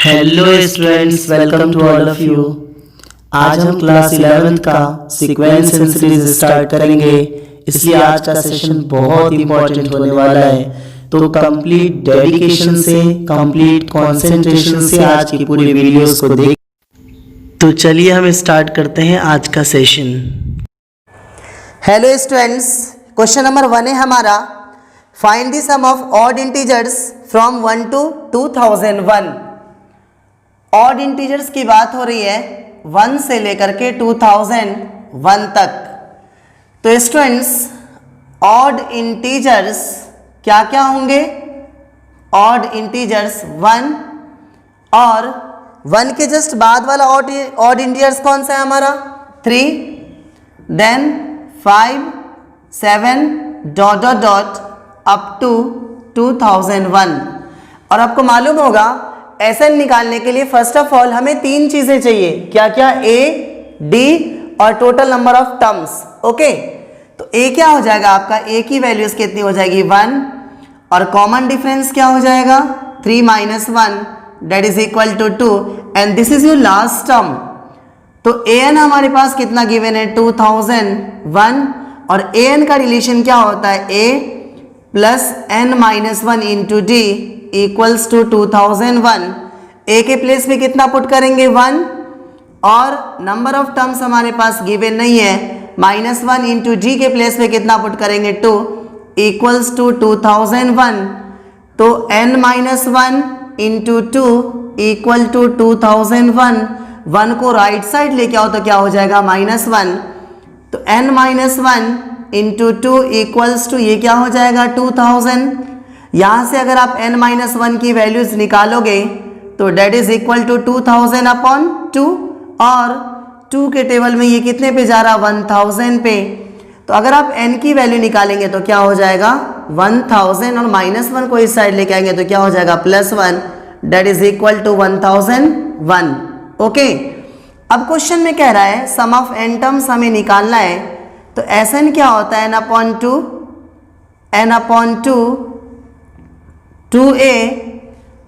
Hello students, welcome to all of you. आज हम class 11th का सीक्वेंस एंड सीरीज स्टार्ट करेंगे, इसलिए आज का सेशन बहुत इंपॉर्टेंट होने वाला है। तो कंप्लीट डेडिकेशन से, कंप्लीट कंसंट्रेशन से आज की पूरी वीडियोस को देख। तो चलिए हम स्टार्ट करते हैं आज का session. Hello students, question number 1 है हमारा, find the sum of odd integers from 1 to 2001। Odd integers की बात हो रही है 1 से लेकर के 2001 तक। तो स्टूडेंट्स, ऑड इंटीजर्स क्या क्या होंगे? ऑड इंटीजर्स 1 और 1 के जस्ट बाद वाला ऑड इंटीजर्स कौन सा है हमारा? 3, then 5, 7 dot dot dot up to 2001। और आपको मालूम होगा एसएन निकालने के लिए फर्स्ट ऑफ ऑल हमें 3 चीजें चाहिए। क्या क्या? ए, डी और total number of terms. Okay, तो ए क्या हो जाएगा आपका? ए की वैल्यूज कितनी हो जाएगी? 1। और कॉमन डिफरेंस क्या हो जाएगा? 3 - 1 that is equal to 2 and this is your last term. तो ए एन हमारे पास कितना गिवन है? 2001। और ए एन का रिलेशन क्या होता है? A plus n - 1 into D equals to 2001। A के प्लेस पे कितना पुट करेंगे? 1। और नंबर ऑफ टर्म्स हमारे पास गिवन नहीं है, -1 इंटू डी के प्लेस पे कितना पुट करेंगे? 2 इक्वल्स टू 2001। तो n - 1 इंटू 2 इक्वल टू 2001। 1 को राइट साइड लेके आओ तो क्या हो जाएगा? -1। तो n - 1 इंटू 2 इक्वल्स टू ये क्या हो जाएगा? 2000। यहाँ से अगर आप n - 1 की वैल्यूज निकालोगे तो that is equal to 2000 upon 2। और 2 के टेबल में ये कितने पे जा रहा? 1000 पे। तो अगर आप n की वैल्यू निकालेंगे तो क्या हो जाएगा? 1000 और -1 को इस साइड लेके आएंगे तो क्या हो जाएगा? +1 that is equal to 1001। Okay, अब क्वेश्चन में कह रहा है सम ऑफ n टर्म्स हमें निकालना है। तो Sn क्या होता है? n upon 2 2a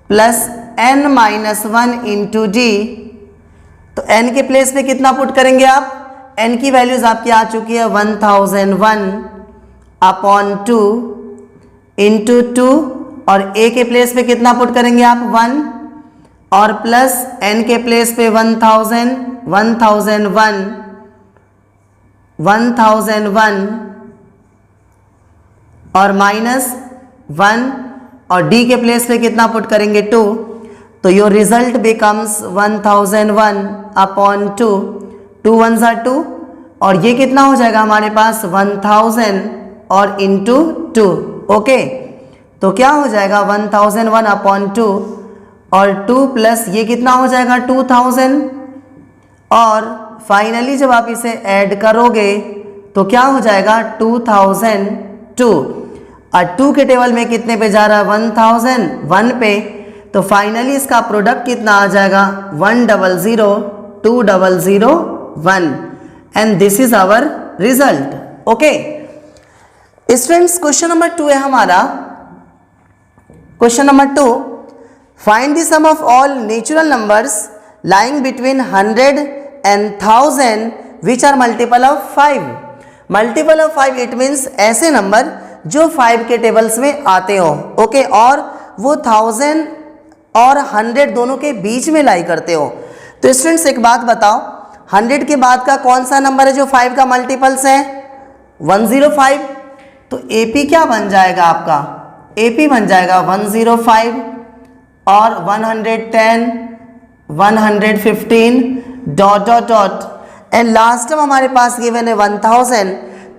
plus n - 1 into D. तो n के प्लेस पे कितना पुट करेंगे आप? n की वैल्यूज आपकी आ चुकी है 1001 अपॉन 2 इंटू 2। और a के प्लेस पे कितना पुट करेंगे आप? 1 और प्लस n के प्लेस पे 1000 1001 और -1 और d के प्लेस पे कितना पुट करेंगे? 2। तो your result becomes 1001 upon 2। 2 1s are 2 और ये कितना हो जाएगा हमारे पास? 1000 और इंटू 2। ओके, तो क्या हो जाएगा? 1001 अपॉन 2 और 2 प्लस ये कितना हो जाएगा? 2000। और फाइनली जब आप इसे ऐड करोगे तो क्या हो जाएगा? 2002। और 2 के टेबल में कितने पे जा रहा है? 1001 पे। तो फाइनली इसका प्रोडक्ट कितना आ जाएगा? 100 2001 and this is our result. Okay students, question number 2 है हमारा। Question number 2, find the sum of all natural numbers lying between 100 and 1000 which are multiple of 5। Multiple of 5 it means ऐसे number जो 5 के tables में आते हो। Okay, और वो 1000 और 100 दोनों के बीच में लाई करते हो। तो स्टूडेंट्स एक बात बताओ, 100 के बाद का कौन सा नंबर है जो 5 का मल्टीपल्स है? 105। तो AP क्या बन जाएगा आपका? AP बन जाएगा 105 और 110 115 dot dot dot and last में हमारे पास गिवन है 1000।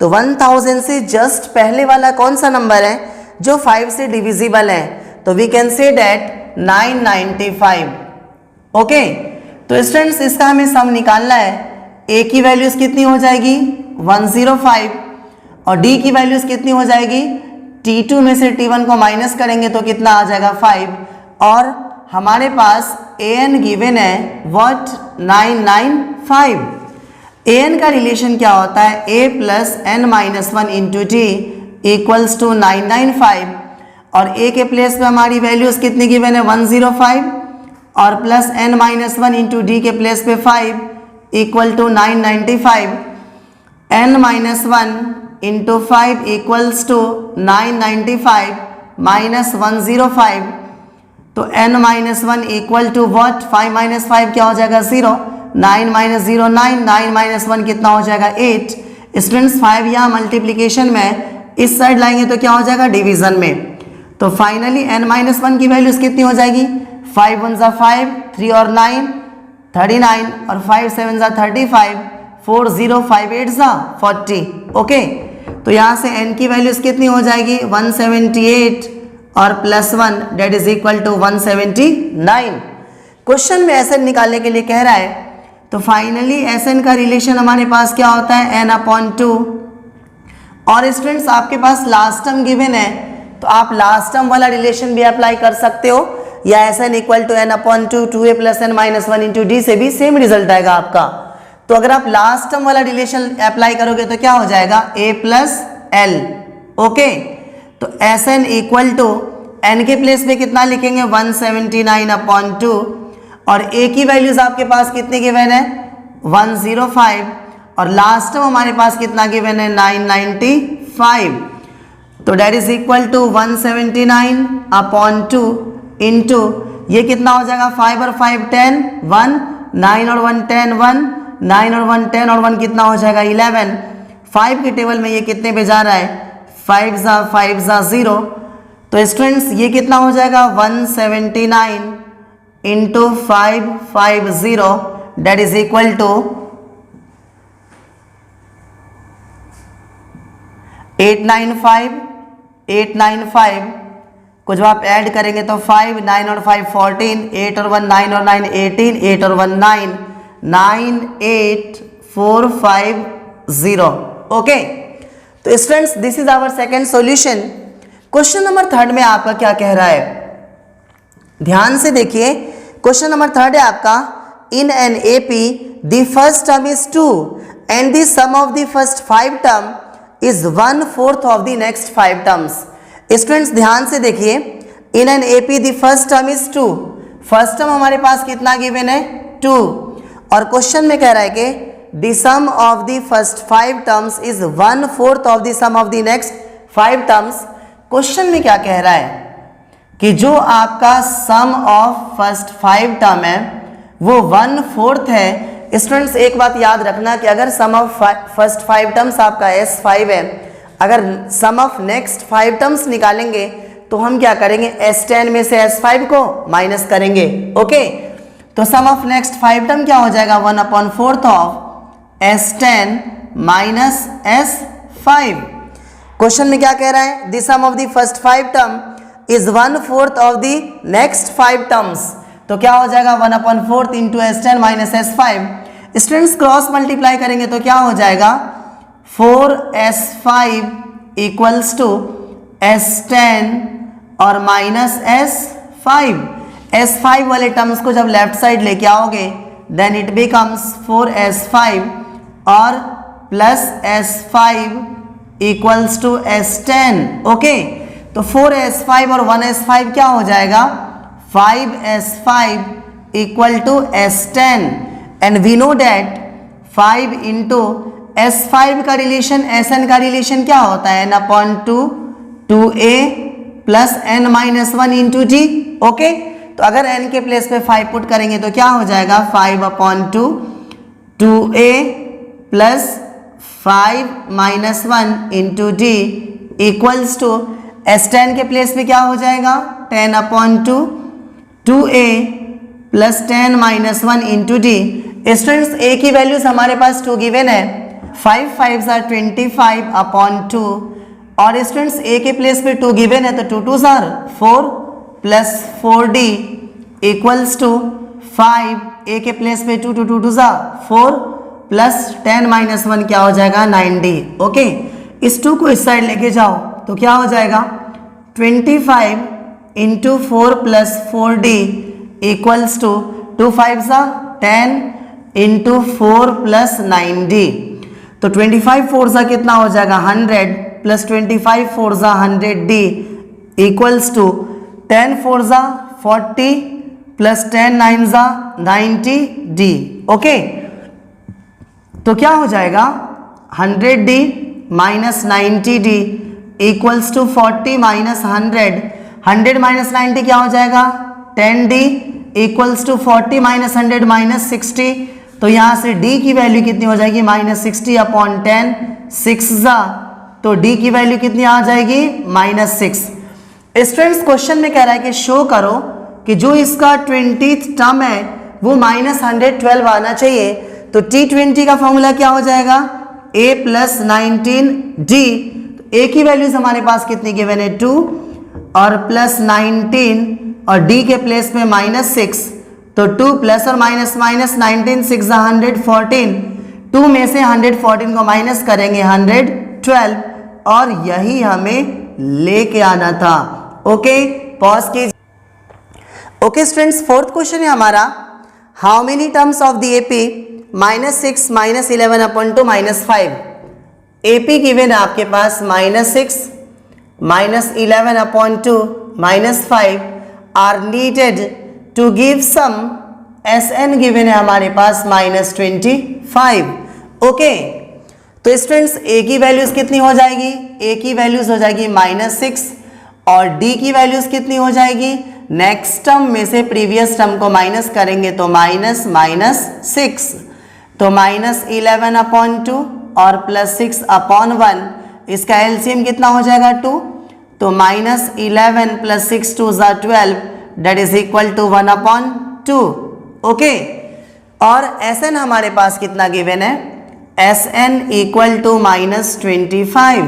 तो 1000 से जस्ट पहले वाला कौन सा नंबर है जो 5 से डिविजिबल है? तो we can say that 995। Okay, तो स्टूडेंट्स इसका हमें सम निकालना है। ए की वैल्यूज कितनी हो जाएगी? 105 और डी की वैल्यूज कितनी हो जाएगी? T2 में से T1 को माइनस करेंगे तो कितना आ जाएगा? 5। और हमारे पास an गिवन है व्हाट? 995। an का रिलेशन क्या होता है? a plus n - 1 into D equals to 995। और a के प्लेस पे हमारी वैल्यूज कितनी गिवन है? 105 और plus n minus 1 into d के प्लेस पे 5 equal to 995, n minus 1 into 5 equals to 995 minus 105, तो n minus 1 equal to what, 5 minus 5 क्या हो जाएगा 0, 9 माइनस 0 9, 9 माइनस 1 कितना हो जाएगा 8। स्टूडेंट्स 5 यहाँ मल्टीप्लीकेशन में इस साइड लाएंगे तो क्या हो जाएगा डिवीजन में, तो फाइनली n माइनस 1 की वैल्यूज कितनी हो जाएगी, 5 1 जा 5, 3 और 9 39 और 5 7 जा 35, 4 0 5 8 जा 40। ओके, तो यहाँ से n की वैल्यूज कितनी हो जाएगी 178 और plus 1 that is equal to 179। Question में एसएन निकालने के लिए कह रहा है, तो फाइनली एसएन का रिलेशन हमारे पास क्या होता है n/2। और स्टूडेंट्स आपके पास लास्ट टर्म गिवन है तो आप लास्ट टर्म वाला रिलेशन भी अप्लाई कर सकते हो, या s n equal to n/2 2a plus n minus 1 into d से भी सेम रिजल्ट आएगा आपका। तो अगर आप लास्ट टर्म वाला रिलेशन अप्लाई करोगे तो क्या हो जाएगा a प्लस एल। ओके, तो एसएन इक्वल टू n के प्लेस पे कितना लिखेंगे 179/2 और a की वैल्यूज आपके पास कितनी गिवन है 105 और लास्ट टर्म हमारे पास कितना गिवन है 995, तो that is equal to 179/2 into ये कितना हो जाएगा 5 और 5 10 1, 9 और 1 10 1, 9 और 1 10 और 1 कितना हो जाएगा 11। 5 के टेबल में ये कितने पे जा रहा है 5 जा 0, तो स्टूडेंट्स ये कितना हो जाएगा 179 into 550 that is equal to 895 को जब आप ऐड करेंगे तो 5 9 और 5 14, 8 और 1 9 और 9 18, 8 और 1 9 98450। ओके, तो students this is our second solution. Question number 3 में आपका क्या कह रहा है, ध्यान से देखिए। क्वेश्चन नंबर 3 है आपका, in an AP the first term is 2 and the sum of the first 5 term is 1/4 of the next 5 terms. Students ध्यान से देखिए, in an AP the first term is 2, first term हमारे पास कितना given है 2 और क्वेश्चन में कह रहा है कि the sum of the first 5 terms is 1/4 of the sum of the next 5 terms. Question में क्या कह रहा है कि जो आपका सम ऑफ फर्स्ट 5 टर्म है वो 1/4 है। स्टूडेंट्स एक बात याद रखना कि अगर सम ऑफ फर्स्ट 5 टर्म्स आपका S5 है, अगर सम ऑफ नेक्स्ट 5 टर्म्स निकालेंगे तो हम क्या करेंगे S10 में से S5 को माइनस करेंगे। ओके, तो सम ऑफ नेक्स्ट 5 टर्म क्या हो जाएगा 1/4 of S10 minus S5। Question में क्या कह रहा है, the sum of the first 5 term is 1/4 of the next 5 terms, तो क्या हो जाएगा 1/4 into S10 minus S5। Students cross multiply करेंगे तो क्या हो जाएगा 4S5 इक्वल्स टू S10 और माइनस S5। S5 वाले टर्म्स को जब लेफ्ट साइड लेके आओगे देन इट बिकम्स 4S5 और plus S5 equals to S10। Okay, तो 4S5 और 1S5 क्या हो जाएगा 5S5 equal to S10 and we know that 5 into S5 का रिलेशन Sn का रिलेशन क्या होता है n/2 2a plus n minus 1 into D. Okay, तो अगर n के प्लेस पे 5 पुट करेंगे तो क्या हो जाएगा 5/2 2a plus 5 minus 1 into D equals to S10 के प्लेस पे क्या हो जाएगा 10/2 2a plus 10 minus 1 into d. Students a की वैल्यूज हमारे पास 2 गिवन है, 5 5 are 25/2 और स्टूडेंट्स a के प्लेस पे 2 गिवन है तो 2 2 are 4 plus 4d equals to 5, a के प्लेस पे 2 2 2 2 are 4 प्लस 10 माइनस 1 क्या हो जाएगा 9d। ओके, इस 2 को इस साइड लेके जाओ तो क्या हो जाएगा 25 into 4 plus 4d equals to 2 5 जा 10 इंटू 4 प्लस 9d, तो 25 4 जा कितना हो जाएगा 100 प्लस 25 4 जा 100d इक्वल्स टू 10 4 जा 40 प्लस 10 9 ज़ा 90D। ओके, तो क्या हो जाएगा 100D minus 90D equals to 40 minus 100। 100 minus 90 क्या हो जाएगा 10D equals to 40 minus 100 minus 60। तो यहाँ से D की वैल्यू कितनी हो जाएगी माइनस 60 अपॉन 10, 6 ज़ा, तो D की वैल्यू कितनी आ जाएगी माइनस 6। स्टूडेंट्स क्वेश्चन में कह रहा है कि शो करो कि जो इसका 20th टर्म है वो माइनस 112 आना चाहिए। तो T20 का फॉर्मूला क्या हो जाएगा A प्लस 19D। तो A की वैल्यूज हमारे पास कितनी गिवन है 2 और प्लस 19 और D के प्लेस में माइनस 6। तो 2 प्लस और माइनस माइनस 19 6 114। 2 में से 114 को माइनस करेंगे 112 और यही हमें लेके आना था। ओके, पॉज कीजिए। ओके स्टूडेंट्स, फोर्थ क्वेश्चन है हमारा how many terms of the AP minus 6 minus 11 upon 2 minus 5। AP given है आपके पास minus 6 minus 11 upon 2 minus 5 are needed to give sum s n given है हमारे पास माइनस 25। ओके, तो स्टूडेंट्स ए की वैल्यूज कितनी हो जाएगी, ए की वैल्यूज हो जाएगी माइनस 6 और डी की वैल्यूज कितनी हो जाएगी, नेक्स्ट टर्म में से प्रीवियस टर्म को माइनस करेंगे तो माइनस माइनस 6। तो माइनस 11 अपॉन 2 और प्लस 6 अपॉन 1, इसका एलसीएम कितना हो जाएगा 2। तो माइनस 11 प्लस 6 2 ज़ा 12 that is equal to 1 upon 2। Okay, और एस एन हमारे पास कितना गिवन है, S n equal to minus 25।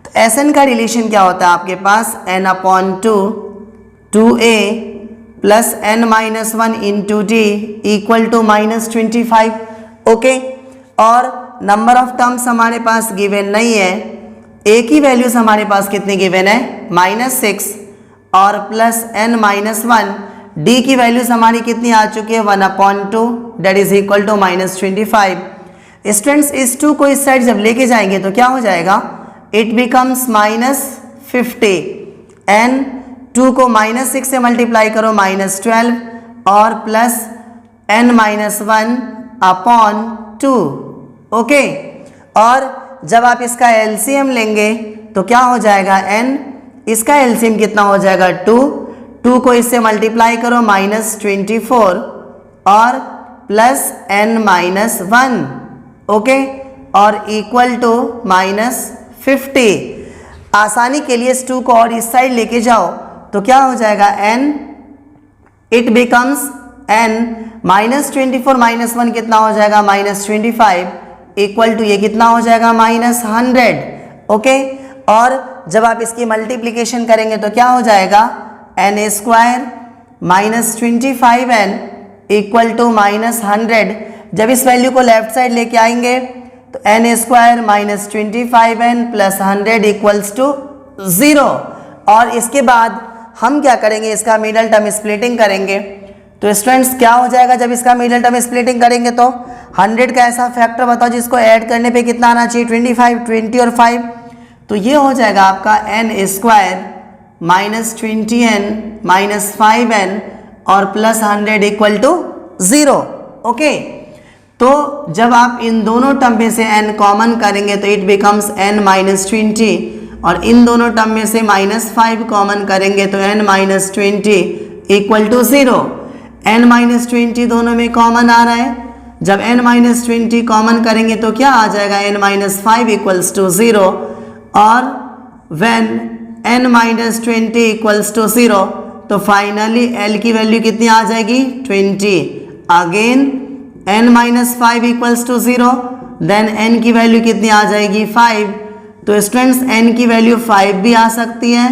तो एस एन का रिलेशन क्या होता है आपके पास n upon 2 2a plus n minus 1 into D equal to minus 25। Okay, और नंबर ऑफ टर्म्स हमारे पास गिवन नहीं है। a की वैल्यूज हमारे पास कितनी गिवन है माइनस 6 और प्लस n माइनस 1। d की वैल्यूज हमारी कितनी आ चुकी है 1 upon 2 that is equal to minus 25। Students इस 2 को इस साइड जब लेके जाएंगे तो क्या हो जाएगा, इट बिकम्स माइनस 50 एन 2 को माइनस 6 से मल्टीप्लाई करो माइनस 12 और plus n minus 1 upon 2। Okay, और जब आप इसका एलसीएम लेंगे तो क्या हो जाएगा n, इसका एलसीएम कितना हो जाएगा 2 को इससे मल्टीप्लाई करो माइनस 24 और प्लस n माइनस 1। ओके, और इक्वल टू माइनस 50। आसानी के लिए इस 2 को और इस साइड लेके जाओ तो क्या हो जाएगा n, it becomes n minus 24 minus 1 कितना हो जाएगा माइनस 25 इक्वल टू ये कितना हो जाएगा माइनस 100। ओके, और जब आप इसकी मल्टीप्लीकेशन करेंगे तो क्या हो जाएगा n square minus 25n equal to minus 100। जब इस वैल्यू को लेफ्ट साइड लेके आएंगे तो n square minus 25n plus 100 equals to 0। और इसके बाद हम क्या करेंगे, इसका मिडल टर्म स्प्लिटिंग करेंगे। तो स्टूडेंट्स क्या हो जाएगा जब इसका मिडल टर्म स्प्लिटिंग करेंगे तो 100 का ऐसा फैक्टर बताओ जिसको ऐड करने पे कितना आना चाहिए 25, 20 और 5। तो ये हो जाएगा आपका n square minus 20n minus 5n और प्लस 100 इक्वल टू 0। ओके, तो जब आप इन दोनों टर्म में से n कॉमन करेंगे तो इट बिकम्स n माइनस 20 और इन दोनों टर्म में से माइनस 5 कॉमन करेंगे तो n minus 20 equal to 0। n minus 20 दोनों में कॉमन आ रहा है, जब n माइनस 20 कॉमन करेंगे तो क्या आ जाएगा n माइनस 5 इक्वल्स टू 0। और when n minus 20 equals to 0 तो फाइनली l की वैल्यू कितनी आ जाएगी 20। Again n minus 5 equals to 0 then n की वैल्यू कितनी आ जाएगी 5। तो स्टूडेंट्स n की वैल्यू 5 भी आ सकती है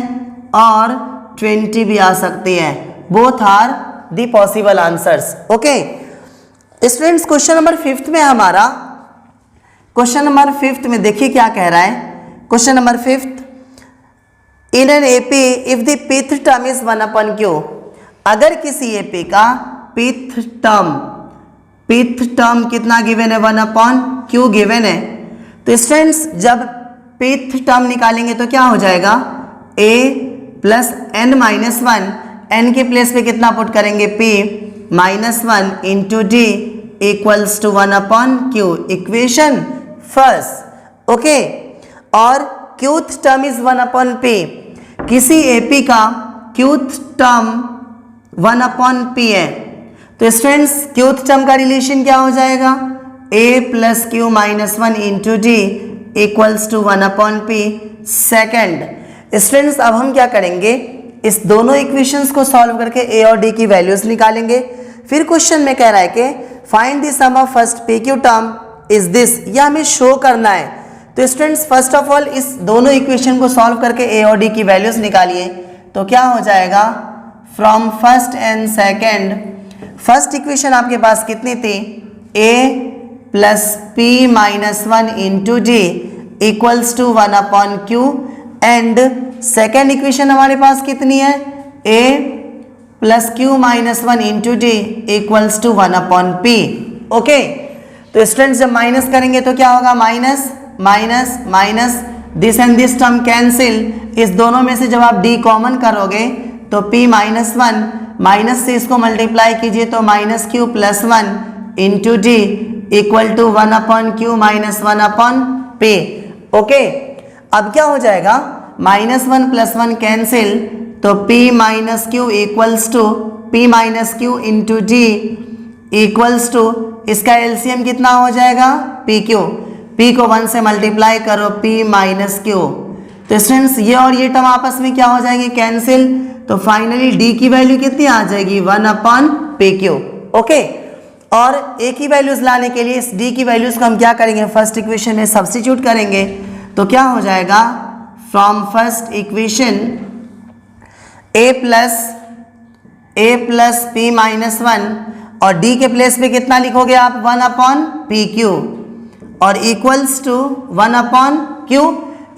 और 20 भी आ सकती है, both are the possible answers. Okay students, question number 5 में हमारा, क्वेश्चन नंबर 5 में देखिए क्या कह रहा है। Question number 5, in an AP if the pth term is 1 upon q. अगर किसी एपी का पिथ टर्म कितना गिवन है 1 अपॉन क्यू गिवन है। तो स्टूडेंट्स जब पिथ टर्म निकालेंगे तो क्या हो जाएगा a plus n minus 1 n के प्लेस पे कितना पुट करेंगे p -1 into D equals to 1/q, equation first. Okay, और क्यूथ टर्म इज 1/p, किसी AP का क्यूथ टर्म 1/p है, तो स्टूडेंट्स क्यूथ टर्म का रिलेशन क्या हो जाएगा, a plus q -1 into D equals to 1/p। Second students, अब हम क्या करेंगे, इस दोनों इक्वेशंस को सॉल्व करके a और d की वैल्यूज निकालेंगे। फिर क्वेश्चन में कह रहा है कि find the sum of first PQ term is this, यह हमें शो करना है। तो स्टूडेंट्स फर्स्ट ऑफ ऑल इस दोनों इक्वेशन को सॉल्व करके a और d की वैल्यूज निकालिए। तो क्या हो जाएगा, from first and second, first equation आपके पास कितनी थी, a plus p -1 into D equals to 1/q, and second equation हमारे पास कितनी है, a plus q -1 into D equals to 1/p। Okay, तो स्टूडेंट्स जब माइनस करेंगे तो क्या होगा, minus minus minus, this and this term cancel, इस दोनों में से जब आप d कॉमन करोगे तो p -1 माइनस से इसको मल्टीप्लाई कीजिए तो -q plus 1 into D equal to 1/q minus 1/p। Okay, अब क्या हो जाएगा, -1 प्लस 1 कैंसिल, तो p minus q equals to p minus Q into D equals to, इसका एलसीएम कितना हो जाएगा, pq, p को 1 से मल्टीप्लाई करो p माइनस क्यू, तो स्टूडेंट्स ये और ये टर्म आपस में क्या हो जाएंगे, कैंसिल, तो फाइनली d की वैल्यू कितनी आ जाएगी, 1/pq। ओके, और a की वैल्यूज लाने के लिए इस d की वैल्यूज को हम क्या करेंगे, फर्स्ट इक्वेशन में सब्स्टिट्यूट करेंगे। तो क्या हो जाएगा, from first equation a plus p -1, और d के प्लेस पे कितना लिखोगे आप, 1/pq, और इक्वल्स टू 1/q।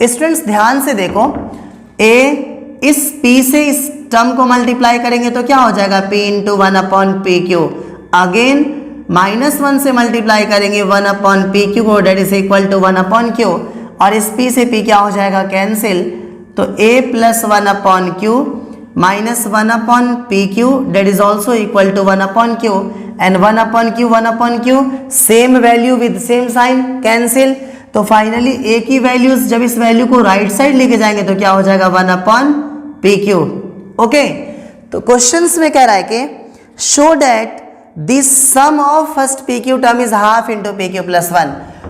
स्टूडेंट्स ध्यान से देखो, a इस p से इस टर्म को मल्टीप्लाई करेंगे तो क्या हो जाएगा, p इंटू 1/pq, अगेन -1 से मल्टीप्लाई करेंगे 1/pq को, date is equal to 1/q, और इस p से p क्या हो जाएगा, कैंसिल, तो a plus 1/q minus 1/pq, that is also equal to 1/q, and 1/q same value with same sign, cancel, तो फाइनली a की वैल्यूज जब इस वैल्यू को राइट साइड लेके जाएंगे तो क्या हो जाएगा, 1/pq। ओके, तो क्वेश्चंस में कह रहा है कि show that this sum of first PQ term is half into PQ plus 1।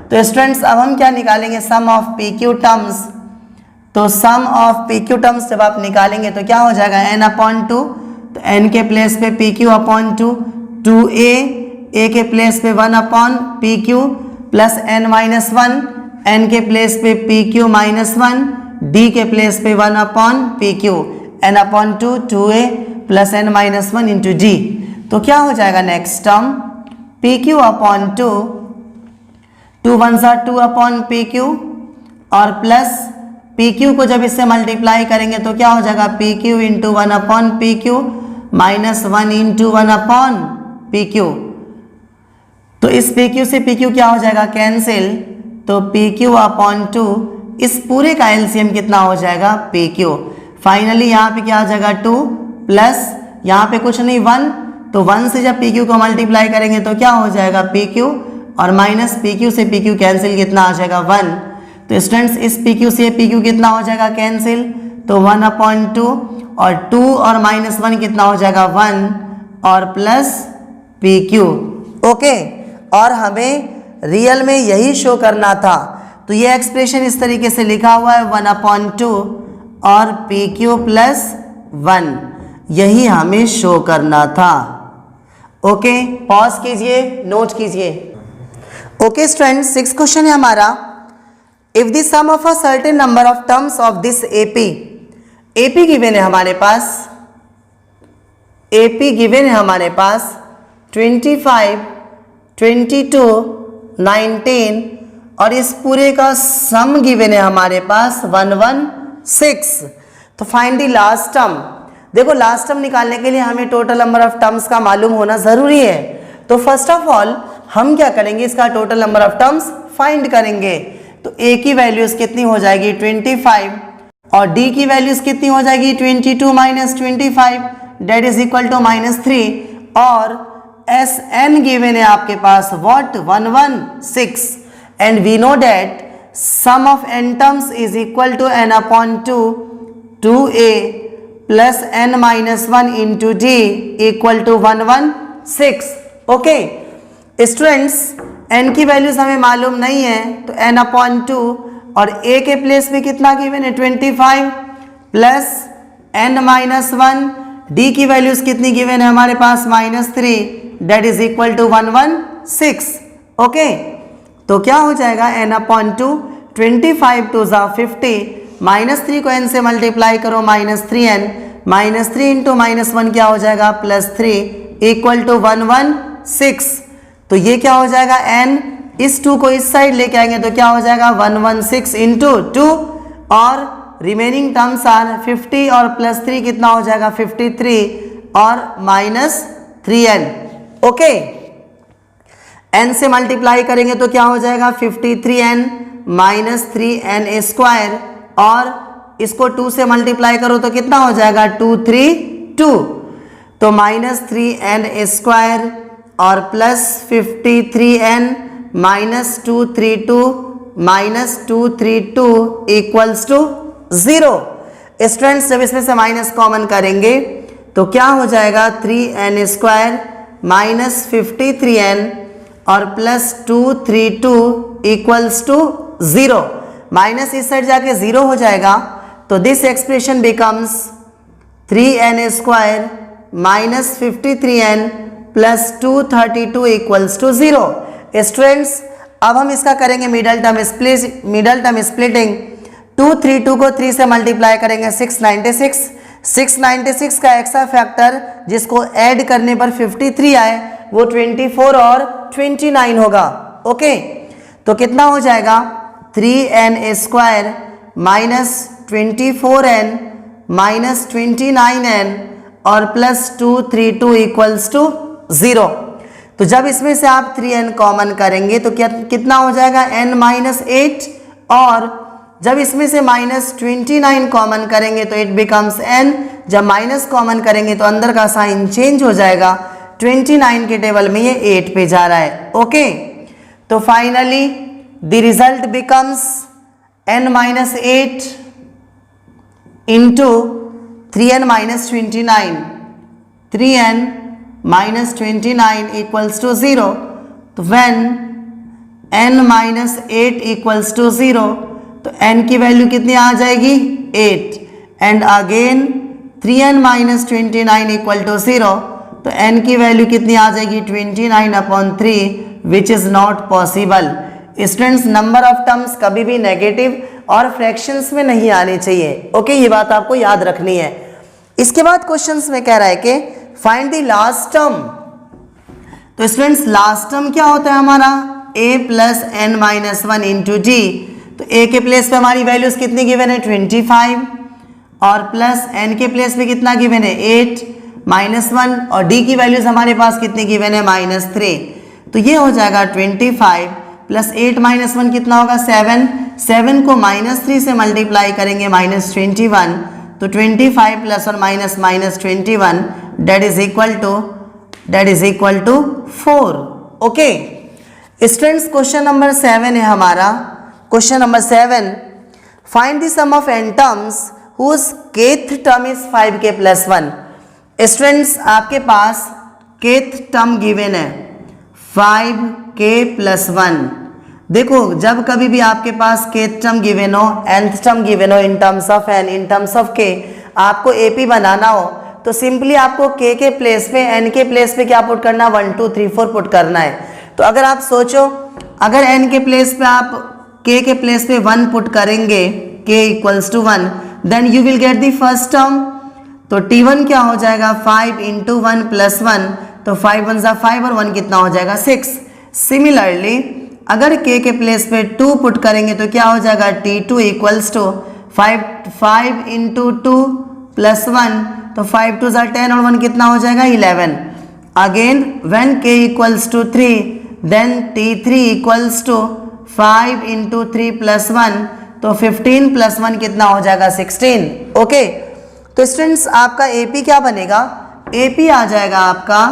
तो स्टूडेंट्स अब हम क्या निकालेंगे, सम ऑफ PQ टर्म्स, तो सम ऑफ PQ टर्म्स जब आप निकालेंगे तो क्या हो जाएगा, n/2, तो n के प्लेस पे PQ/2, 2a के प्लेस पे 1/PQ प्लस n-1, n के प्लेस पे PQ-1, d के प्लेस पे 1/PQ, n/2 2a plus n-1 into d, तो क्या हो जाएगा नेक्स्ट टर्म, PQ/2, 2 1 2/PQ, और प्लस PQ को जब इससे मल्टीप्लाई करेंगे तो क्या हो जाएगा, PQ into 1/PQ minus 1 into 1/PQ, तो इस PQ से PQ क्या हो जाएगा, कैंसिल, तो PQ/2, इस पूरे का एलसीएम कितना हो जाएगा, PQ, फाइनली यहाँ पे क्या हो जाएगा, 2 प्लस यहाँ पे कुछ नहीं 1, तो 1 से जब PQ को मल्टीप्लाई करेंगे तो क्या हो जाएगा, PQ, और माइनस PQ से PQ कैंसिल, कितना आ जाएगा, 1, तो स्टूडेंट्स इस PQ से PQ कितना हो जाएगा, कैंसिल, तो 1/2, और 2 और -1 कितना हो जाएगा, 1, और प्लस PQ। ओके, और हमें रियल में यही शो करना था, तो ये एक्सप्रेशन इस तरीके से लिखा हुआ है, 1/2 और PQ प्लस 1, यही हमें शो करना था। ओके, पॉज कीजिए, नोट कीजिए। ओके स्टूडेंट्स, 6 क्वेश्चन है हमारा, if the sum of a certain number of terms of this AP given है हमारे पास, AP गिवन है हमारे पास 25, 22, 19, और इस पूरे का सम गिवन है हमारे पास 116। तो फाइंड द लास्ट टर्म। देखो लास्ट टर्म निकालने के लिए हमें टोटल नंबर ऑफ टर्म्स का मालूम होना जरूरी है। तो फर्स्ट ऑफ ऑल हम क्या करेंगे, इसका total number of terms find करेंगे। तो A की वैल्यूज कितनी हो जाएगी 25, और D की वैल्यूज कितनी हो जाएगी 22 minus 25, that is equal to -3 और एस एन गिवन है आपके पास what 116 and we know that sum of n terms is equal to n upon 2a plus n minus 1 into d equal to 116। Okay students, n की values हमें मालूम नहीं है तो n अपॉन 2 और a के प्लेस में कितना गिवन है 25 प्लस n माइनस 1, d की वैल्यूज कितनी गिवन है हमारे पास -3 that is equal to 116। Okay तो क्या हो जाएगा n अपॉन 2 25 टू ज़ा 50 -3 को n से मल्टीप्लाई करो -3n -3 इंटू -1 क्या हो जाएगा +3 इक्वल टू 116। तो ये क्या हो जाएगा n, इस 2 को इस साइड लेके आएंगे तो क्या हो जाएगा 116 इंटू 2 और रिमेनिंग टर्म्स आर 50 और +3 कितना हो जाएगा 53 और -3n। ओके n से मल्टीप्लाई करेंगे तो क्या हो जाएगा 53n -3n स्क्वायर और इसको 2 से मल्टीप्लाई करो तो कितना हो जाएगा 232 तो -3n स्क्वायर और +53n -232 इक्वल्स टू 0। स्टूडेंट्स जब इसमें से माइनस कॉमन करेंगे तो क्या हो जाएगा 3n स्क्वायर -53n और +232 इक्वल्स टू 0। माइनस इस साइड जाके 0 हो जाएगा तो this expression becomes 3n square -53n +232 equals to 0। Students अब हम इसका करेंगे मिडल टर्म स्प्लिटिंग। 232 को 3 से मल्टीप्लाई करेंगे 696 का एक्स्ट्रा फैक्टर जिसको ऐड करने पर 53 आए वो 24 और 29 होगा। ओके तो कितना हो जाएगा 3n स्क्वायर -24n -29n और +232 इक्वल्स टू 0। तो जब इसमें से आप 3n कॉमन करेंगे तो क्या कितना हो जाएगा n-8 और जब इसमें से -29 कॉमन करेंगे तो इट बिकम्स n। जब माइनस कॉमन करेंगे तो अंदर का साइन चेंज हो जाएगा, 29 के टेबल में ये 8 पे जा रहा है। ओके तो finally the result becomes n-8 into 3n -29 3n -29 equals to 0। तो व्हेन n-8 इक्वल्स टू 0 तो n की वैल्यू कितनी आ जाएगी 8 and again 3n -29 equal to 0 तो n की वैल्यू कितनी आ जाएगी 29/3 which is not possible. Students number of terms कभी भी नेगेटिव और फ्रैक्शंस में नहीं आने चाहिए। ओके ये बात आपको याद रखनी है। इसके बाद क्वेश्चंस में कह रहा है कि फाइंड द लास्ट टर्म। तो स्टूडेंट्स लास्ट टर्म क्या होता है हमारा a plus n-1 into d। तो a के प्लेस पे हमारी वैल्यूज कितनी गिवन है 25 और प्लस n के प्लेस पे कितना गिवन है 8 -1 और d की वैल्यूज हमारे पास कितनी गिवन है -3। तो ये हो जाएगा 25 प्लस 8 -1 कितना होगा 7 को -3 से मल्टीप्लाई करेंगे -21 तो 25 प्लस और minus -21 that is equal to 4। Okay students question number 7 है हमारा। Question number 7 find the sum of n terms whose kth term is 5k + 1। Students आपके पास kth टर्म गिवन है 5k + 1। देखो जब कभी भी आपके पास kth टर्म गिवन हो nth टर्म गिवन हो in terms of n in terms of k आपको AP बनाना हो तो सिंपली आपको k के प्लेस पे n के प्लेस पे क्या पुट करना 1 2 3 4 पुट करना है। तो अगर आप सोचो अगर n के प्लेस पे आप k के प्लेस पे 1 पुट करेंगे k = 1 then you will get the first term. तो t1 क्या हो जाएगा 5 × 1 + 1 तो 5 × 1 = 5 और 1 कितना हो जाएगा 6। सिमिलरली अगर k के प्लेस पे 2 पुट करेंगे तो क्या हो जाएगा t2 = 5 × 2 + 1 तो 5 2 = 10 और 1 कितना हो जाएगा 11। Again when k = 3 then t3 = 5 × 3 + 1 तो 15 + 1 कितना हो जाएगा 16। ओके तो स्टूडेंट्स आपका AP क्या बनेगा AP आ जाएगा आपका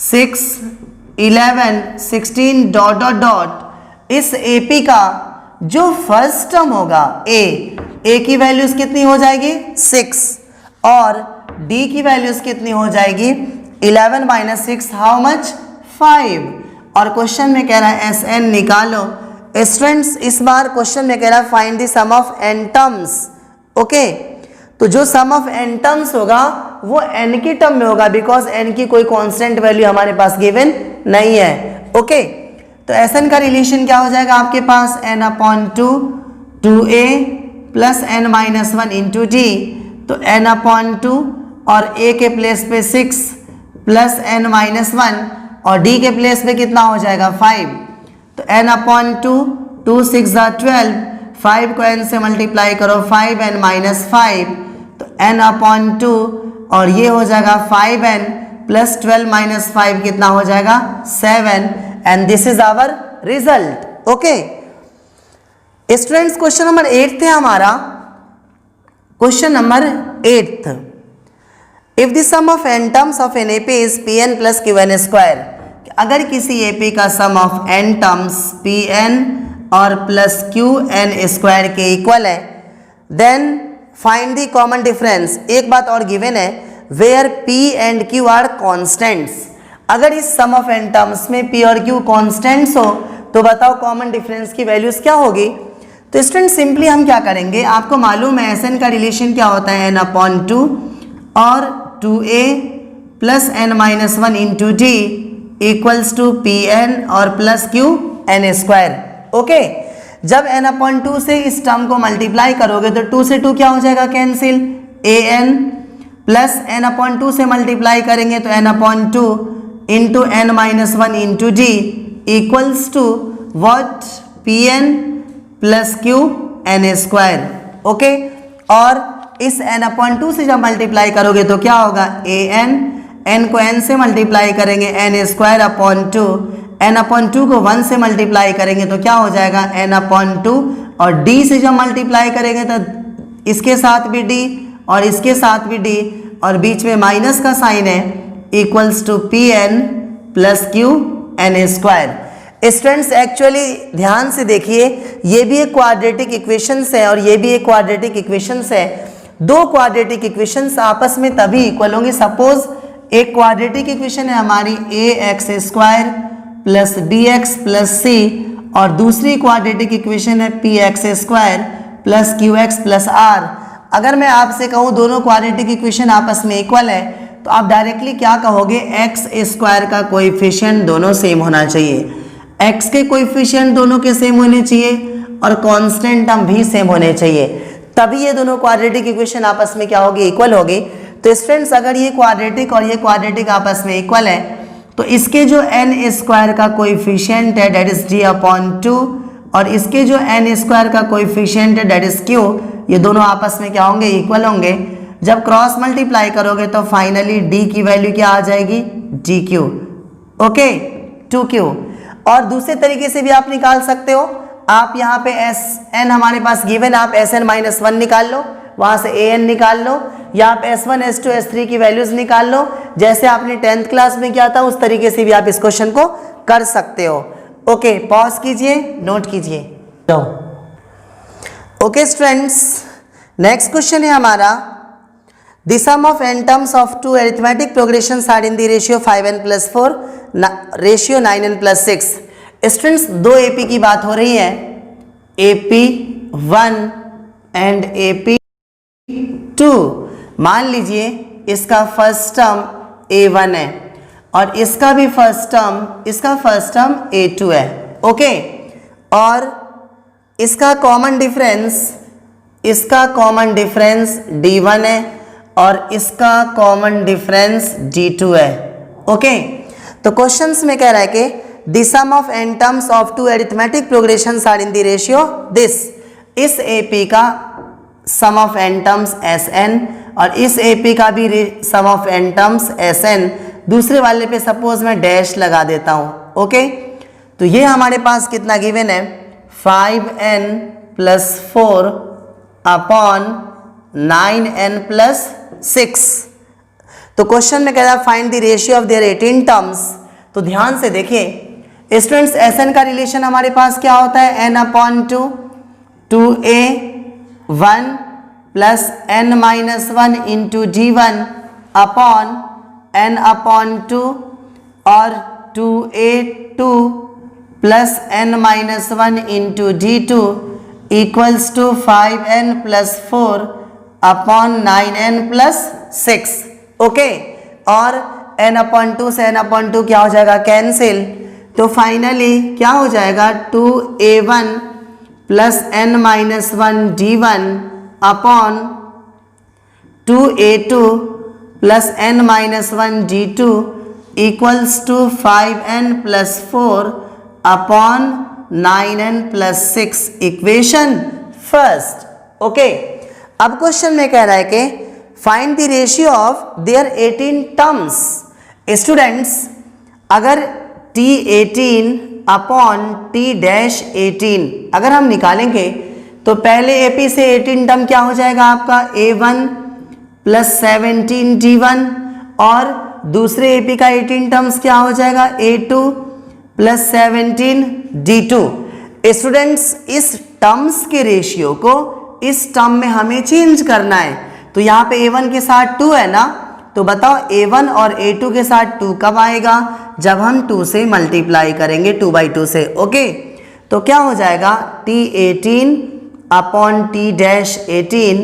6, 11, 16 डॉट डॉट डॉट। इस AP का जो फर्स्ट टर्म होगा A की वैल्यूज कितनी हो जाएगी 6 और D की वैल्यूज कितनी हो जाएगी 11 माइनस 6 हाउ मच 5। और क्वेश्चन में कह रहा है SN निकालो। स्टूडेंट्स इस बार क्वेश्चन में कह रहा है find the sum of n terms. Okay, तो जो सम ऑफ n टर्म्स होगा वो n की टर्म में होगा बिकॉज n की कोई कांस्टेंट वैल्यू हमारे पास गिवन नहीं है। ओके, तो Sn का रिलेशन क्या हो जाएगा आपके पास n/2 2a plus n minus 1 into d। तो n/2 और a के प्लेस पे 6 प्लस n माइनस 1 और d के प्लेस पे कितना हो जाएगा 5। तो n/2 2 6 12, 5 को n से मल्टीप्लाई करो 5n माइनस 5। तो n/2 और ये हो जाएगा 5n प्लस 12 माइनस 5 कितना हो जाएगा 7 and this is our result. Okay students, question number 8 थे हमारा। Question number 8, if the sum of n terms of an AP is Pn plus Qn square. अगर किसी AP का sum of n terms Pn और plus Qn square के equal है then find the common difference. एक बात और given है where P and Q are constants. अगर इस सम ऑफ n टर्म्स में P और Q कॉन्स्टेंट्स हो तो बताओ कॉमन डिफरेंस की वैल्यूज क्या होगी। तो स्टूडेंट सिंपली हम क्या करेंगे, आपको मालूम है Sn का रिलेशन क्या होता है n/2 और 2a plus n minus 1 into d equals to Pn और प्लस Qn स्क्वायर। ओके, जब n/2 से इस टर्म को मल्टीप्लाई करोगे तो 2 से 2 क्या हो जाएगा कैंसिल, an प्लस n/2 से मल्टीप्लाई करेंगे तो n/2 into n minus 1 into d equals to what Pn plus Qn square. Okay, और इस n/2 से जब मल्टीप्लाई करोगे तो क्या होगा n को n से मल्टीप्लाई करेंगे n स्क्वायर अपॉन 2, n/2 को 1 से मल्टीप्लाई करेंगे तो क्या हो जाएगा n/2 और d से जब मल्टीप्लाई करेंगे तो इसके साथ भी d और इसके साथ भी d और बीच में माइनस का साइन है equals to Pn plus Qn square. Students actually ध्यान से देखिए, ये भी एक क्वाड्रेटिक इक्वेशंस है और ये भी एक क्वाड्रेटिक इक्वेशंस है। दो क्वाड्रेटिक इक्वेशंस आपस में तभी इक्वल होंगे, सपोज एक क्वाड्रेटिक इक्वेशन है हमारी ax square plus bx plus c और दूसरी क्वाड्रेटिक इक्वेशन है px square plus qx plus r। अगर मैं आपसे कहूँ दोनों क्वाड्रेटिक इक्वेशन आपस में इक्वल है तो आप डायरेक्टली क्या कहोगे, एक्स स्क्वायर का कोएफिशिएंट दोनों सेम होना चाहिए, x के कोएफिशिएंट दोनों के सेम होने चाहिए और कांस्टेंट टर्म भी सेम होने चाहिए, तभी ये दोनों क्वाड्रेटिक इक्वेशन आपस में क्या होगी, इक्वल होगी। तो स्टूडेंट्स अगर ये क्वाड्रेटिक और ये क्वाड्रेटिक आपस में इक्वल है तो इसके जो n स्क्वायर का कोएफिशिएंट है दैट इज d/2 और इसके जो n स्क्वायर का कोएफिशिएंट है दैट इज q, ये दोनों आपस में क्या होंगे, इक्वल होंगे। जब क्रॉस मल्टीप्लाई करोगे तो फाइनली d की वैल्यू क्या आ जाएगी, dq। Okay, 2q। और दूसरे तरीके से भी आप निकाल सकते हो, आप यहाँ पे Sn हमारे पास गिवन, आप Sn माइनस 1 निकाल लो, वहाँ से an निकाल लो, या आप S1 S2 S3 की वैल्यूज निकाल लो, जैसे आपने 10th क्लास में किया था उस तरीके से भी आप इस क्वेश्चन को कर सकते हो। ओके, पॉज कीजिए, नोट कीजिए। ओके स्टूडेंट्स, नेक्स्ट क्वेश्चन है हमारा, the sum of n terms of two arithmetic progressions are in the ratio 5n plus 4 ratio 9n plus 6। Students दो AP की बात हो रही है, AP1 एंड AP2। मान लीजिए इसका फर्स्ट टर्म A1 है और इसका भी फर्स्ट टर्म A2 है। ओके, और इसका कॉमन डिफरेंस D1 है और इसका कॉमन डिफरेंस D2 है। ओके, तो क्वेश्चंस में कह रहा है कि the sum of n terms of two arithmetic progressions are in the ratio this. इस AP का sum of n terms Sn और इस AP का भी sum of n terms Sn। दूसरे वाले पे सपोज मैं डैश लगा देता हूँ। ओके, तो ये हमारे पास कितना गिवन है, 5n plus 4 upon 9n plus 6। तो क्वेश्चन में कह रहा है find the ratio of their 18 terms. तो ध्यान से देखिए स्टूडेंट्स, एसएन का रिलेशन हमारे पास क्या होता है, n/2 2a1 plus n-1 into d1 upon n/2 और 2a2 plus n-1 into d2 equals to 5n plus 4 upon 9n plus 6। Okay, और n/2 से n/2 क्या हो जाएगा, कैंसिल। तो फाइनली क्या हो जाएगा, 2a1 plus n-1 d1 upon 2a2 plus n-1 d2 equals to 5n plus 4 upon 9n plus 6, equation first. Okay, अब क्वेश्चन में कह रहा है कि find the ratio of their 18 terms. Students, अगर T18 अपॉन T-18 अगर हम निकालेंगे तो पहले AP से 18 टर्म क्या हो जाएगा आपका, A1 प्लस 17 D1 और दूसरे AP का 18 टर्म्स क्या हो जाएगा, A2 प्लस 17 D2। स्टूडेंट्स, इस टर्म्स के रेशियो को इस टर्म में हमें चेंज करना है। तो यहाँ पे A1 के साथ 2 है ना, तो बताओ A1 और A2 के साथ 2 कब आएगा, जब हम 2 से मल्टीप्लाई करेंगे 2/2 से। ओके, तो क्या हो जाएगा, T18 upon T-18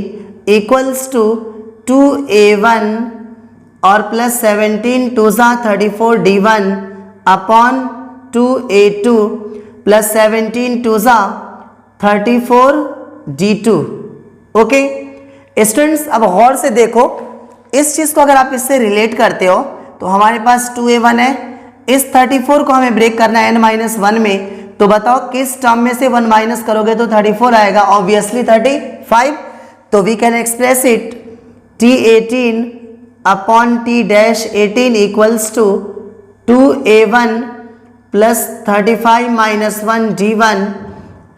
equals to 2a1 और plus 17 2 34 d1 upon 2a2 plus 17 2 34 d2। Okay students, अब गौर से देखो, इस चीज को अगर आप इससे रिलेट करते हो तो हमारे पास 2a1 है, इस 34 को हमें ब्रेक करना है n-1 में। तो बताओ किस टर्म में से 1 माइनस करोगे तो 34 आएगा, ऑब्वियसली 35। तो we can express it T18 upon T-18 equals to 2a1 plus 35 minus 1 d1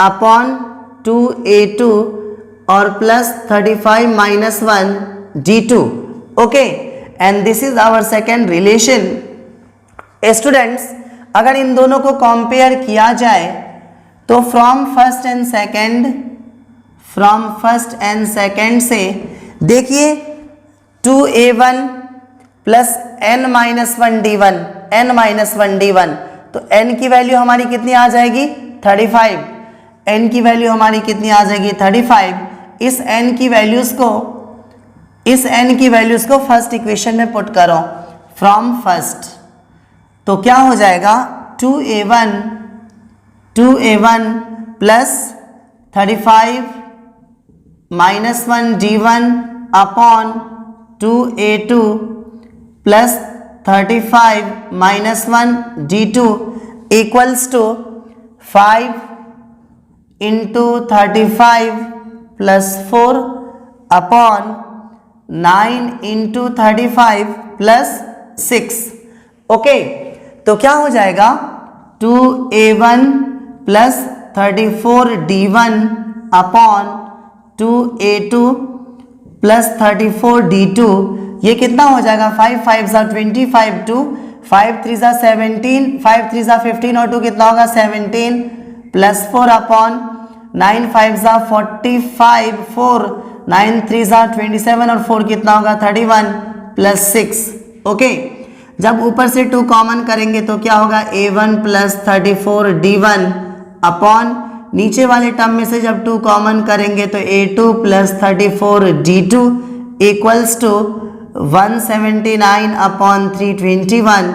upon 2a2 और plus 35 minus 1 d2। Okay, and this is our second relation. Students, अगर इन दोनों को कंपेयर किया जाए तो फ्रॉम फर्स्ट एंड सेकेंड से देखिए 2a1 प्लस n-1 d1 तो n की वैल्यू हमारी कितनी आ जाएगी, 35। n की वैल्यू हमारी कितनी आ जाएगी, 35। इस n की वैल्यूज को फर्स्ट इक्वेशन में पुट करो फ्रॉम फर्स्ट, तो क्या हो जाएगा, 2a1 plus 35 minus 1 d1 upon 2a2 plus 35 minus 1 d2 equals to 5 into 35 plus 4 upon 9 into 35 plus 6। Okay, तो क्या हो जाएगा, 2a1 plus 34 d1 upon 2a2 plus 34 d2, ये कितना हो जाएगा, 5 5 25 2 5 3 17 5 3 15 और 2 कितना होगा 17 प्लस 4 अपॉन 9 5 45 4 9 3 27 और 4 कितना होगा 31 प्लस 6। ओके, जब ऊपर से 2 कॉमन करेंगे तो क्या होगा, a1 प्लस 34 d1 अपॉन नीचे वाले टर्म में से जब 2 कॉमन करेंगे तो a2 plus 34 d2 equals to 179 upon 321।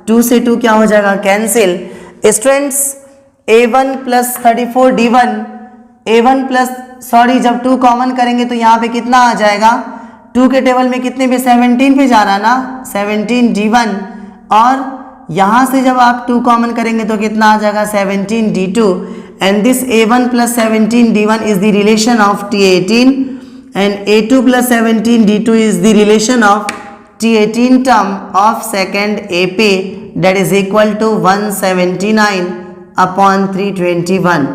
2 से 2 क्या हो जाएगा, cancel. Students, a1 plus 34 d1 जब 2 कॉमन करेंगे तो यहाँ पे कितना आ जाएगा, 2 के टेबल में कितने पे 17 पे जा रहा ना, 17 d1 और यहाँ से जब आप 2 कॉमन करेंगे तो कितना आ जाएगा 17 d2। And this a1 plus 17 d1 is the relation of T18 and a2 plus 17 d2 is the relation of T18 term of second AP, that is equal to 179 upon 321।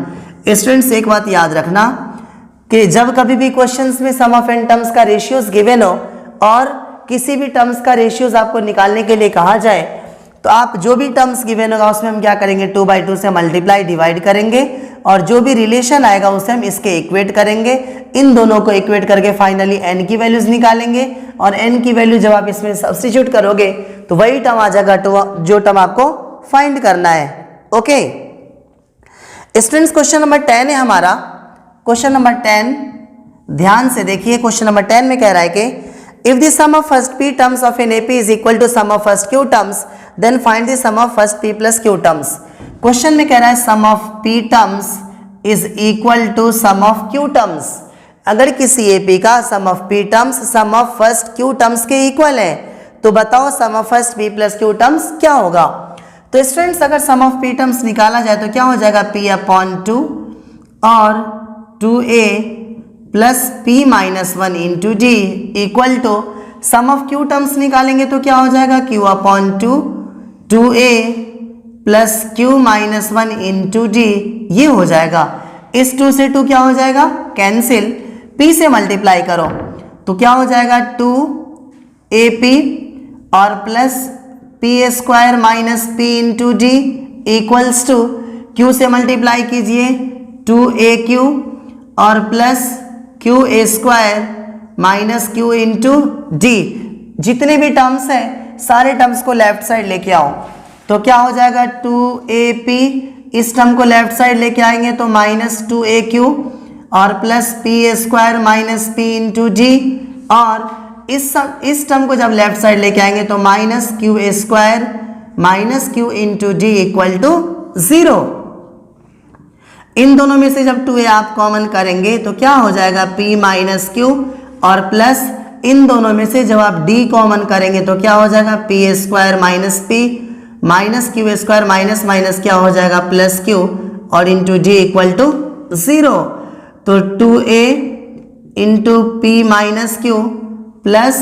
Students, एक बात याद रखना कि जब कभी भी क्वेश्चंस में सम of n terms का रेशियोज गिवन हो और किसी भी टर्म्स का रेशियोज आपको निकालने के लिए कहा जाए तो आप जो भी टर्म्स गिवन होगा उसमें हम क्या करेंगे 2/2 से मल्टीप्लाई डिवाइड करेंगे और जो भी रिलेशन आएगा उसे हम इसके इक्वेट करेंगे। इन दोनों को इक्वेट करके फाइनली n की वैल्यूज निकालेंगे और n की वैल्यू जब आप इसमें सब्स्टिट्यूट करोगे तो वही टर्म आ जाएगा जो टर्म आपको फाइंड करना है। ओके स्टूडेंट्स, क्वेश्चन नंबर 10 है हमारा। क्वेश्चन नंबर 10 ध्यान से देखिए। क्वेश्चन नंबर 10 में कह रहा है कि if the sum of first p terms of an AP is equal to sum of first q terms then find the sum of first p plus q terms। Question में कह रहा है sum of p terms is equal to sum of q terms। अगर किसी AP का sum of p terms sum of first q terms के equal है तो बताओ sum of first p plus q terms क्या होगा। तो स्टूडेंट्स अगर sum of p terms निकाला जाए तो क्या हो जाएगा p/2 और 2a plus p-1 into D equal to sum of q terms निकालेंगे तो क्या हो जाएगा q/2 2a plus q-1 into D ये हो जाएगा। इस 2 से 2 क्या हो जाएगा कैंसिल, p से मल्टीप्लाई करो तो क्या हो जाएगा 2ap और plus p² minus p into D equals to q से मल्टीप्लाई कीजिए 2aq और plus q² minus q into d. जितने भी टर्म्स हैं सारे टर्म्स को लेफ्ट साइड लेके आओ तो क्या हो जाएगा 2ap, इस टर्म को लेफ्ट साइड लेके आएंगे तो माइनस 2aq और plus p² minus p into D और इस टर्म को जब लेफ्ट साइड लेके आएंगे तो minus q² minus q into D equal to 0। इन दोनों में से जब 2a आप कॉमन करेंगे तो क्या हो जाएगा p-q और प्लस इन दोनों में से जब आप d कॉमन करेंगे तो क्या हो जाएगा p² minus p minus q² minus minus क्या हो जाएगा प्लस q और इंटू d इक्वल टू 0। तो 2a into p-q plus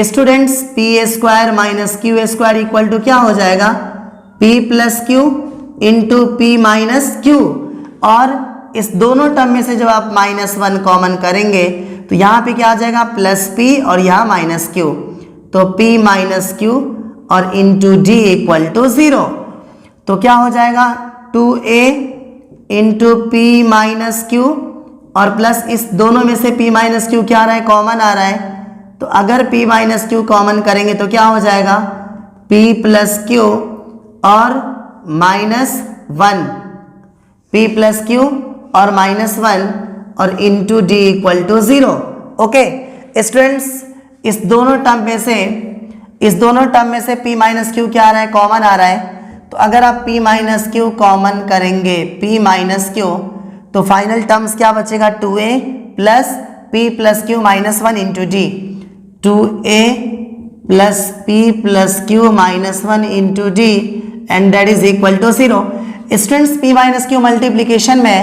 students p² minus q² equal to क्या हो जाएगा p+q इंटू p-q और इस दोनों टर्म में से जब आप -1 कॉमन करेंगे तो यहाँ पे क्या आ जाएगा प्लस p और यहाँ माइनस q तो p-q और इंटू डी इक्वल टू 0। तो क्या हो जाएगा 2a इंटू p-q और प्लस इस दोनों में से p-q क्या आ रहा है कॉमन आ रहा है तो अगर p-q कॉमन करेंगे तो क्या हो जाएगा p+q और -1 p+q और -1 और into D equal to 0। Okay students इस दोनों टर्म में से p-q क्या आ रहा है कॉमन आ रहा है तो अगर आप p-q कॉमन करेंगे p-q तो फाइनल टर्म्स क्या बचेगा 2a plus p+q -1 into D 2a plus p+q -1 into D and that is equal to 0। Students p-q multiplication में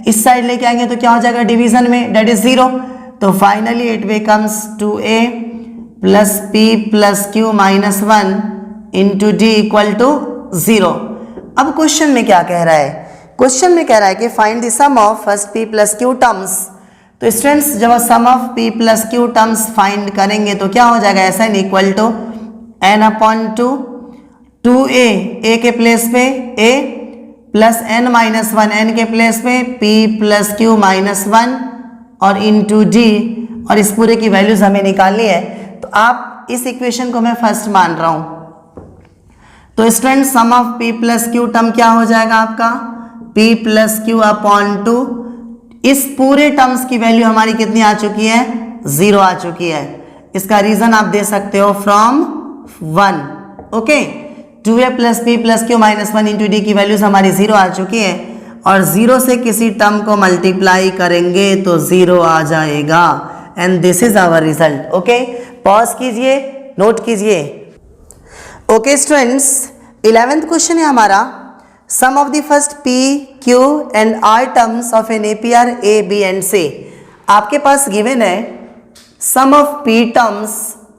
इस साइड लेके आएंगे तो क्या हो जाएगा डिवीजन में दैट इज 0। तो finally it becomes 2a plus p+q -1 into D equal to 0। अब क्वेश्चन में क्या कह रहा है, क्वेश्चन में कह रहा है कि find the sum of first p+q terms. तो स्टूडेंट्स जब sum of p+q terms find करेंगे तो क्या हो जाएगा ऐसा equal to n/2 2a a के प्लेस पे a प्लस n-1 n के प्लेस पे p+q -1 और इंटू डी और इस पूरे की वैल्यूज हमें निकालनी है तो आप इस इक्वेशन को मैं फर्स्ट मान रहा हूं। तो student some of p+q term क्या हो जाएगा आपका p+q/2। इस पूरे टर्म्स की वैल्यू हमारी कितनी आ चुकी है 0 आ चुकी है। इसका रीजन आप दे सकते हो from 1। Okay 2a plus p+q -1 into D की वैल्यूज हमारी 0 आ चुकी है और 0 से किसी टर्म को मल्टीप्लाई करेंगे तो 0 आ जाएगा and this is our result. Okay pause कीजिए नोट कीजिए। ओके स्टूडेंट्स 11th क्वेश्चन है हमारा sum of the first p q and r terms of an APR a b and c। आपके पास गिवन है sum of p terms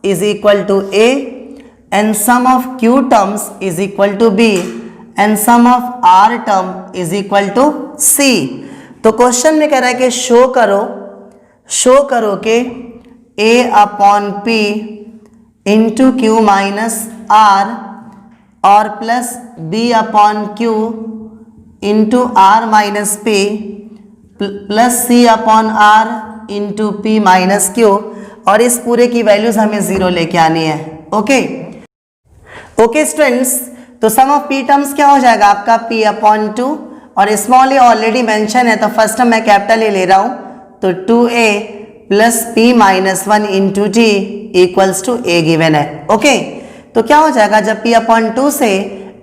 is equal to a and sum of q terms is equal to b and sum of r term is equal to c। तो question में कह रहा है कि show करो कि a/p into Q minus r और plus b upon Q into are minus P plus c upon r into P minus Q, और इस पूरे की वैल्यूज हमें जीरो लेके आनी है। ओके ओके स्टूडेंट्स, तो सम ऑफ पी टर्म्स क्या हो जाएगा आपका p अपॉन 2, और स्मॉल ए ऑलरेडी मेंशन है तो फर्स्ट टर्म मैं कैपिटल ए ले रहा हूं, तो 2a plus P minus 1 into D equals to A given है। ओके तो क्या हो जाएगा जब p अपॉन 2 से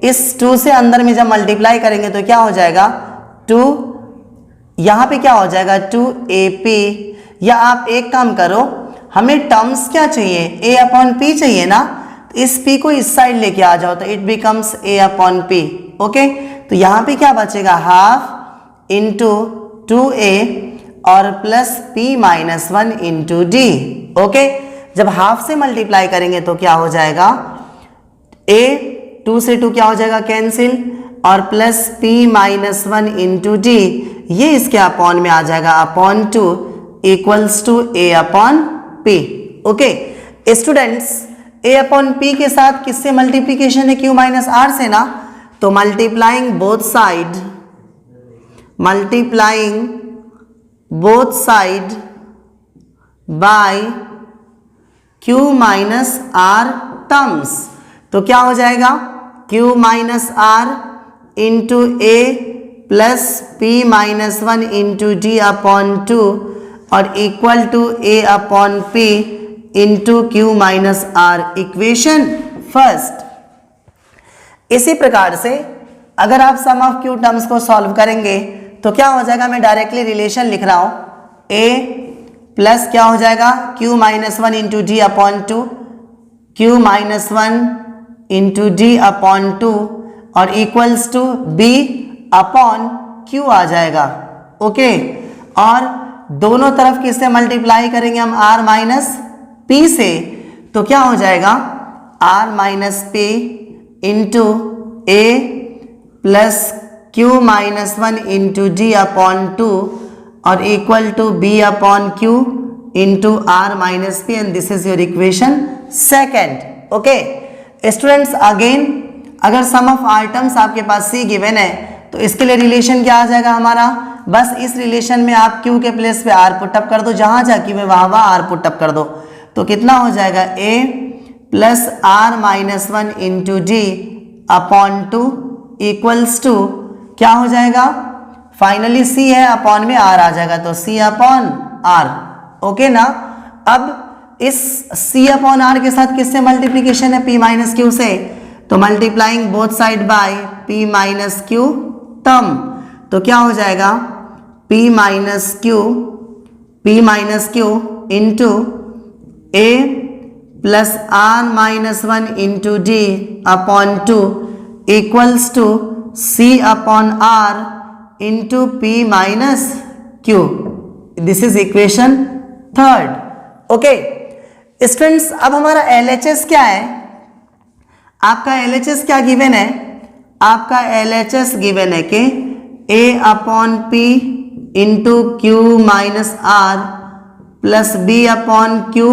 इस 2 से अंदर में जब मल्टीप्लाई करेंगे तो क्या हो जाएगा 2, यहाँ पे क्या हो जाएगा 2AP, या आप एक काम करो, हमें टर्म्स क्या चाहिए a अपॉन पी चाहिए ना, तो इस p को इस साइड लेके आ जाओ तो it becomes a upon P. Okay तो यहाँ पे क्या बचेगा हाफ इंटू 2a और plus p minus 1 into D. Okay जब हाफ से मल्टीप्लाई करेंगे तो क्या हो जाएगा a 2 से 2 क्या हो जाएगा कैंसिल, और plus p minus 1 into D, ये इसके अपॉन में आ जाएगा upon 2 equals to a upon p। Okay students a upon p के साथ किससे मल्टीप्लीकेशन है q माइनस r से ना, तो multiplying both side by q minus r terms, तो क्या हो जाएगा q minus r into a plus p minus 1 into D upon 2 और equal to a upon p into Q minus R, equation first. इसी प्रकार से अगर आप सम ऑफ क्यू टर्म्स को सॉल्व करेंगे तो क्या हो जाएगा, मैं डायरेक्टली रिलेशन लिख रहा हूं, a प्लस क्या हो जाएगा q minus 1 into D upon 2, q minus 1 into D upon 2 और equals to b upon q आ जाएगा। ओके और दोनों तरफ किससे मल्टीप्लाई करेंगे हम r माइनस p से, तो क्या हो जाएगा r minus p into a plus q minus 1 into D upon 2 और equal to b upon q into r minus p, and this is your equation second. Okay students again अगर sum of are terms आपके पास c given है तो इसके लिए relation क्या आ जाएगा हमारा, बस इस रिलेशन में आप q के प्लेस पे r पुटअप कर दो, जहां जहां q है वहां r पुटअप कर दो, तो कितना हो जाएगा a plus r minus 1 into D upon 2 equals to क्या हो जाएगा, फाइनली c है अपॉन में r आ जाएगा तो c अपॉन r। ओके ना, अब इस c अपॉन r के साथ किससे मल्टीप्लीकेशन है p माइनस क्यू से, तो multiplying both side by p minus Q term, तो क्या हो जाएगा p minus Q into a plus r minus 1 into D upon 2 equals to c upon r into p minus Q, this is equation third. Okay students अब हमारा LHS क्या है, आपका LHS क्या गिवन है, आपका LHS गिवन है कि a upon p into Q minus r plus b upon Q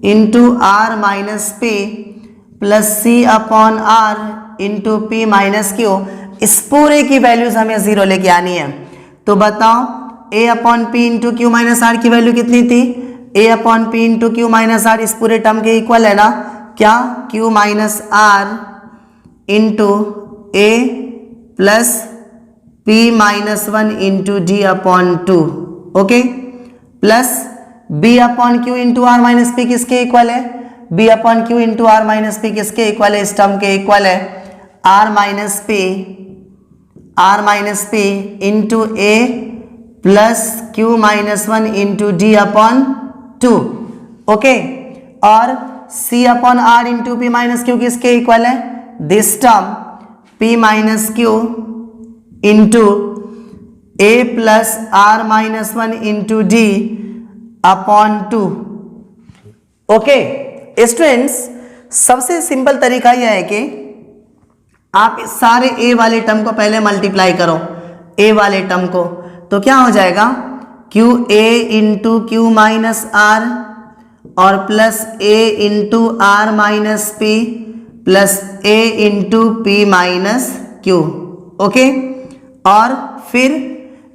into r minus p plus c upon r into p minus Q, इस पूरे की वैल्यूज हमें जीरो लेके आनी है। तो बताओ a upon p into Q minus R की वैल्यू कितनी थी, a upon p into Q minus R इस पूरे टर्म के इक्वल है ना, क्या q minus R into a plus p minus 1 into D upon 2, okay plus b upon Q into are minus P किसके इक्वल है, b upon Q into are minus P किसके equal है, इस term के equal है r minus P into a plus q minus 1 into D upon 2, okay और c upon r into P minus Q किसके equal है, this term p minus Q into a plus r minus 1 into D upon 2। Okay students सबसे simple तरीका यह है कि आप इस सारे a वाले टर्म को पहले मल्टीप्लाई करो, a वाले टर्म को, तो क्या हो जाएगा qa into Q minus r और plus a into are minus P plus a into P minus q. Okay, और फिर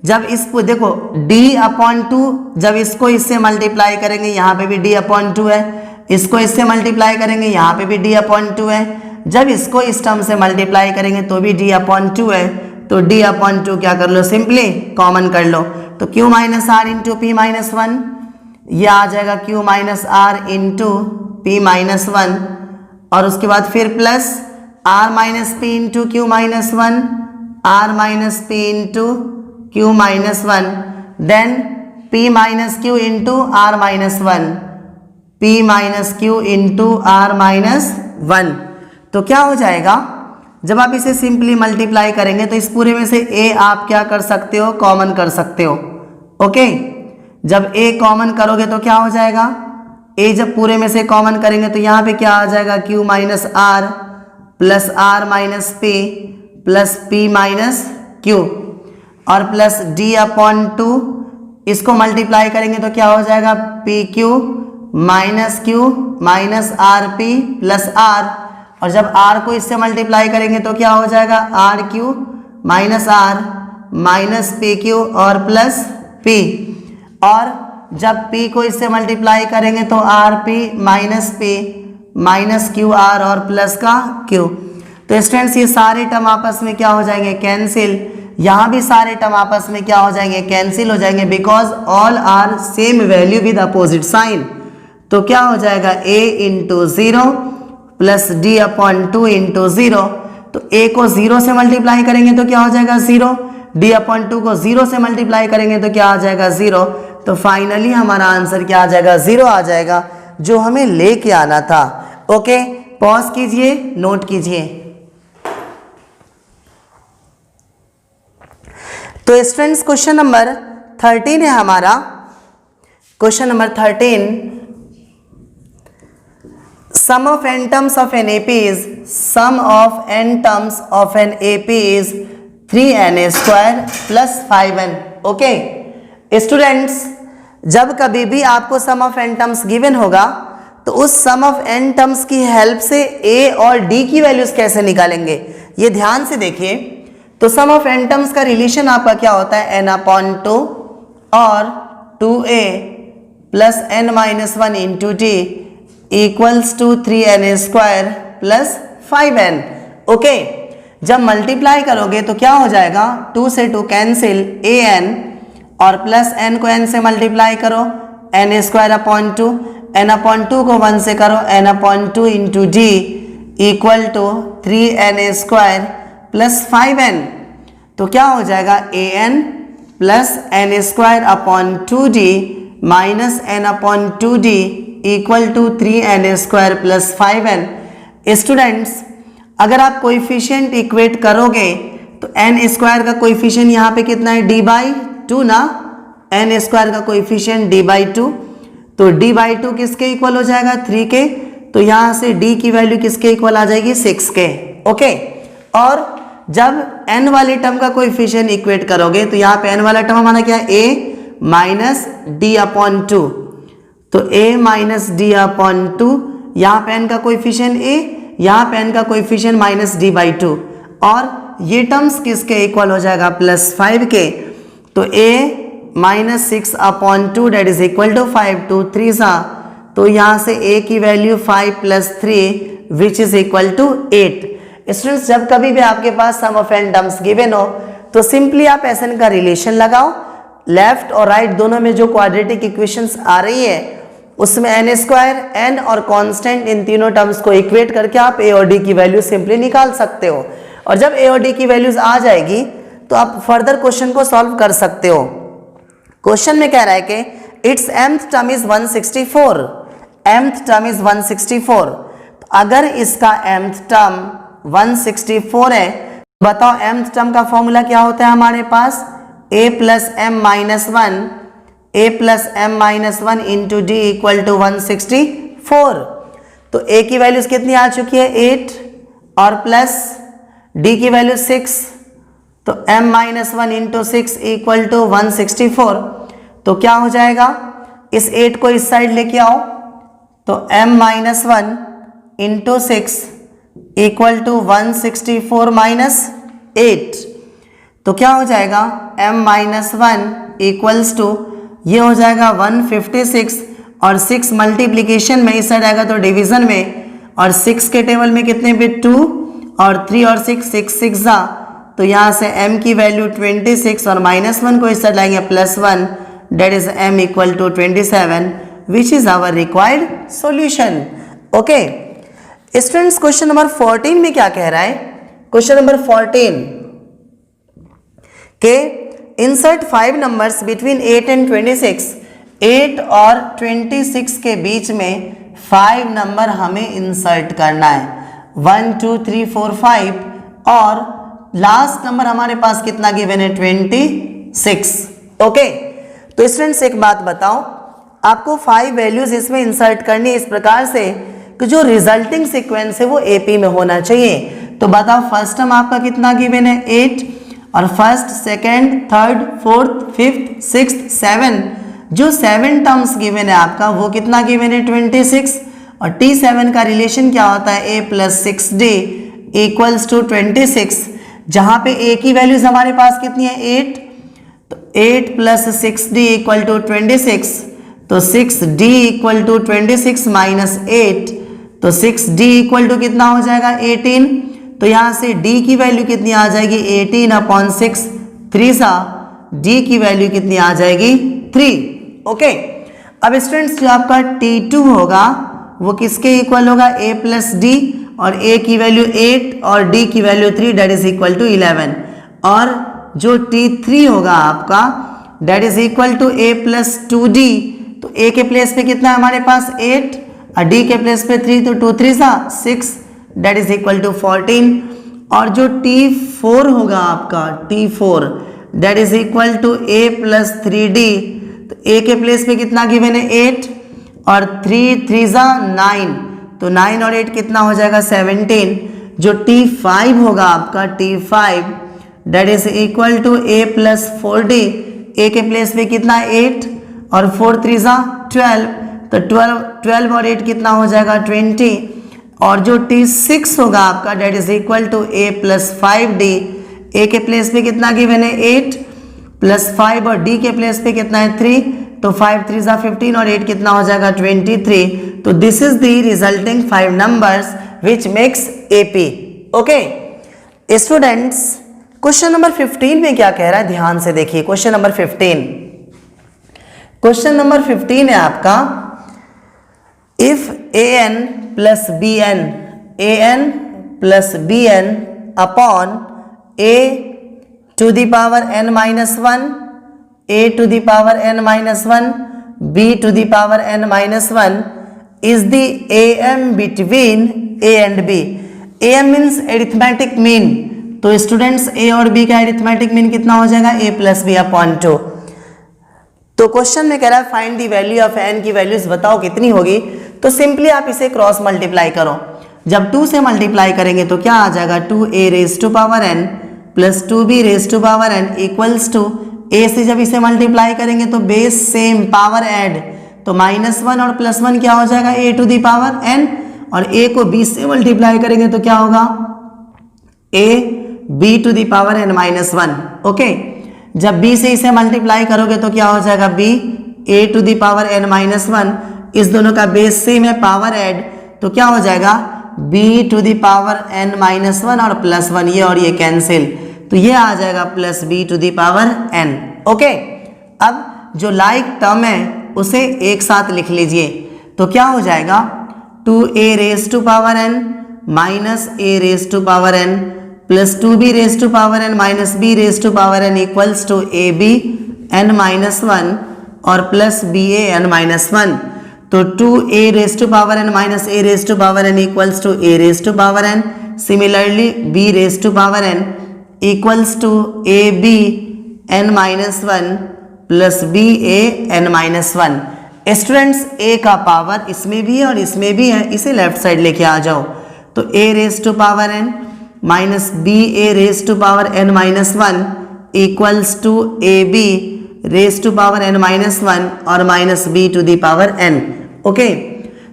जब इसको देखो d/2, जब इसको इससे मल्टीप्लाई करेंगे यहाँ पे भी d/2 है, इसको इससे मल्टीप्लाई करेंगे यहाँ पे भी d/2 है, जब इसको इस टर्म से मल्टीप्लाई करेंगे तो भी d/2 है, तो d/2 क्या कर लो, सिंपली कॉमन कर लो, तो q minus R into P minus 1, ये आ जाएगा q minus R into P minus 1, और उसके बाद फिर plus r minus P into Q minus 1, r minus P into Q minus 1, then p minus Q into are minus 1, p minus Q into are minus 1। तो क्या हो जाएगा, जब आप इसे सिंपली मल्टीप्लाई करेंगे तो इस पूरे में से a आप क्या कर सकते हो, कॉमन कर सकते हो। ओके, जब a कॉमन करोगे तो क्या हो जाएगा, a जब पूरे में से कॉमन करेंगे तो यहाँ पे क्या आ जाएगा, q minus R plus R minus P plus P minus Q, और प्लस d/2, इसको मल्टीप्लाई करेंगे तो क्या हो जाएगा, P Q minus R P plus R, और जब r को इससे मल्टीप्लाई करेंगे तो क्या हो जाएगा, R Q minus R minus P Q और प्लस p, और जब p को इससे मल्टीप्लाई करेंगे तो R P minus Q R और प्लस का q। तो स्टूडेंट्स ये सारे टर्म आपस में क्या हो जाएंगे, कैंसिल, यहाँ भी सारे टर्म आपस में क्या हो जाएंगे, कैंसिल हो जाएंगे, because all are same value with opposite sign. तो क्या हो जाएगा, a into 0 plus d/2 into 0, तो a को 0 से मल्टीप्लाई करेंगे तो क्या हो जाएगा 0, d/2 को 0 से मल्टीप्लाई करेंगे तो क्या आ जाएगा 0, तो फाइनली हमारा आंसर क्या आ जाएगा, 0 आ जाएगा, जो हमें लेके आना था। ओके, पॉज कीजिए, नोट कीजिए। तो स्टूडेंट्स क्वेश्चन नंबर 13 है हमारा, question number 13, sum of n terms of an AP is, sum of n terms of an AP is 3n square plus 5n। Okay students, जब कभी भी आपको sum of n terms given होगा तो उस सम ऑफ n टर्म्स की help से a और d की वैल्यूज कैसे निकालेंगे, ये ध्यान से देखिए। तो सम ऑफ n टर्म्स का रिलेशन आपका क्या होता है, n/2 और 2a plus n minus 1 into T equals to 3n square plus 5n। ओके, जब मल्टीप्लाई करोगे तो क्या हो जाएगा, 2 से 2 कैंसिल, an और प्लस n को n से मल्टीप्लाई करो, n स्क्वायर अपॉन 2, n/2 को 1 से करो, n/2 into D equal to 3n square plus 5n। तो क्या हो जाएगा, an plus n square upon 2d minus n/2d equal to 3n square plus 5n। Students, अगर आप कोएफिशिएंट इक्वेट करोगे तो n स्क्वायर का कोएफिशिएंट यहाँ पे कितना है, d/2 ना, n स्क्वायर का कोएफिशिएंट d/2, तो d/2 किसके इक्वल हो जाएगा, 3 के, तो यहाँ से d की वैल्यू किसके इक्वल आ जाएगी, 6 के। ओके, और जब n वाले टर्म का कोएफिशिएंट इक्वेट करोगे तो यहाँ पे n वाला टर्म हमारा क्या है, a माइनस d/2, तो a माइनस d/2, यहाँ पे n का कोएफिशिएंट a, यहाँ पे n का कोएफिशिएंट माइनस d/2, और ये टर्म्स किसके इक्वल हो जाएगा, प्लस 5 के, तो a minus 6/2 that is equal to 5, 2 3 सा, तो यहाँ से a की वैल्यू 5 plus 3 which is equal to 8। Students, जब कभी भी आपके पास sum of n terms given हो तो सिंपली आप Sn का रिलेशन लगाओ, लेफ्ट और राइट दोनों में जो क्वाड्रेटिक इक्वेशंस आ रही है उसमें n स्क्वायर, n और कांस्टेंट, इन तीनों टर्म्स को इक्वेट करके आप a और d की वैल्यू सिंपली निकाल सकते हो, और जब a और d की वैल्यूज आ जाएगी तो आप फर्दर क्वेश्चन को सॉल्व कर सकते हो। क्वेश्चन में कह रहा है कि it's mth term is 164, mth term is 164, तो अगर इसका mth टर्म 164 है, बताओ mth टर्म का फॉर्मूला क्या होता है हमारे पास, a plus m minus 1, a plus m minus 1 into D equal to 164। तो a की वैल्यूज कितनी आ चुकी है, 8, और प्लस d की वैल्यू 6, तो m minus 1 into 6 equal to 164। तो क्या हो जाएगा, इस 8 को इस साइड लेके आओ, तो m minus 1 into 6 equal to 164 minus 8, तो क्या हो जाएगा m माइनस 1 इक्वल्स टू ये हो जाएगा 156 और 6 मल्टीप्लीकेशन में इस साइड आएगा तो डिवीजन में, और 6 के टेबल में कितने बिट 2 और 3 और 6 6 6 जा, तो यहाँ से m की वैल्यू 26 और माइनस 1 को इस साइड लाएंगे +1, that is m equal to 27 which is our required solution. Okay students, question number 14 में क्या कह रहा है? क्वेश्चन नंबर 14 के इंसर्ट 5 नंबर्स बिटवीन 8 एंड 26, 8 और 26 के बीच में 5 नंबर हमें इंसर्ट करना है, 1 2 3 4 5, और लास्ट नंबर हमारे पास कितना गिवन है 26। ओके तो स्टूडेंट्स एक बात बताओ, आपको 5 वैल्यूज इसमें इंसर्ट करनी है इस प्रकार से कि जो रिजल्टिंग सीक्वेंस है वो एपी में होना चाहिए। तो बताओ फर्स्ट टर्म आपका कितना गिवन है 8, और first second third fourth fifth sixth 7, जो 7 टर्म्स गिवन है आपका वो कितना गिवन है 26, और T7 का रिलेशन क्या होता है a + 6d इक्वल्स टू 26, जहां पे a की वैल्यूज हमारे पास कितनी है 8, तो 8 + 6d इक्वल टू 26, तो 6d इक्वल टू 26 माइनस 8, तो 6d इक्वल टू कितना हो जाएगा 18, तो यहां से d की वैल्यू कितनी आ जाएगी 18/6, 3 सा d की वैल्यू कितनी आ जाएगी 3। ओके अब स्टूडेंट्स जो आपका T2 होगा वो किसके इक्वल होगा a + d, और a की वैल्यू 8 और d की value 3 that is equal to 11, और जो T3 होगा आपका that is equal to a + 2d, तो a के प्लेस पे कितना है हमारे पास 8 और d के प्लेस पे 3, तो 2 3 सा 6 डेट इज इक्वल टू 14, और जो T4 होगा आपका T4 that is equal to a + 3d, तो a के प्लेस पे कितना गिवन है 8 और 3 3 सा 9, तो 9 और 8 कितना हो जाएगा 17, जो T5 होगा आपका T5 that is equal to a + 4d, a के प्लेस पे कितना 8 और 4 3 सा 12, तो 12 और 8 कितना हो जाएगा 20, और जो T6 होगा आपका that is equal to a + 5d, a के प्लेस पे कितना गिवन है 8 + 5 और d के प्लेस पे कितना है 3, तो 5 3 सा 15 और 8 कितना हो जाएगा 23, तो this is the resulting 5 numbers which makes AP। Okay students question number 15 में क्या कह रहा है ध्यान से देखिए, क्वेश्चन नंबर 15, क्वेश्चन नंबर 15 है आपका if an + bn, an + bn upon a to the power n minus 1, a to the power n minus 1, b to the power n minus 1 is the am between a and b। am means arithmetic mean, तो students a और b का arithmetic mean कितना हो जाएगा a + b upon 2। तो question में कह रहा है find the value of n की वैल्यूज बताओ कितनी होगी, तो सिंपली आप इसे क्रॉस मल्टीप्लाई करो, जब 2 से मल्टीप्लाई करेंगे तो क्या आ जाएगा 2a raised to power n + 2b raised to power n equals to a से जब इसे मल्टीप्लाई करेंगे तो बेस सेम पावर ऐड, तो -1 और +1 क्या हो जाएगा a to the power n, और a को b से मल्टीप्लाई करेंगे तो क्या होगा a b to the power n minus 1। Okay जब b से इसे मल्टीप्लाई करोगे तो क्या हो जाएगा b a to the power n minus 1, इस दोनों का बेस सेम है पावर ऐड, तो क्या हो जाएगा b to the power n minus 1 और +1, ये और ये कैंसिल, तो ये आ जाएगा +b to the power n। Okay अब जो लाइक टर्म है उसे एक साथ लिख लीजिए, तो क्या हो जाएगा 2a raised to power n minus a raised to power n plus 2b raised to power n minus b raised to power n equals to ab n minus 1 और प्लस ba n minus 1, तो 2a raised to power n minus a raised to power n equals to a raised to power n, similarly b raised to power n equals to ab n minus 1 plus ba n minus 1। Students a का power इसमें भी है और इसमें भी है, इसे left side लेके आ जाओ, तो a raised to power n minus ba raised to power n minus 1 equals to ab raised to power n minus 1 और minus b to the power n। Okay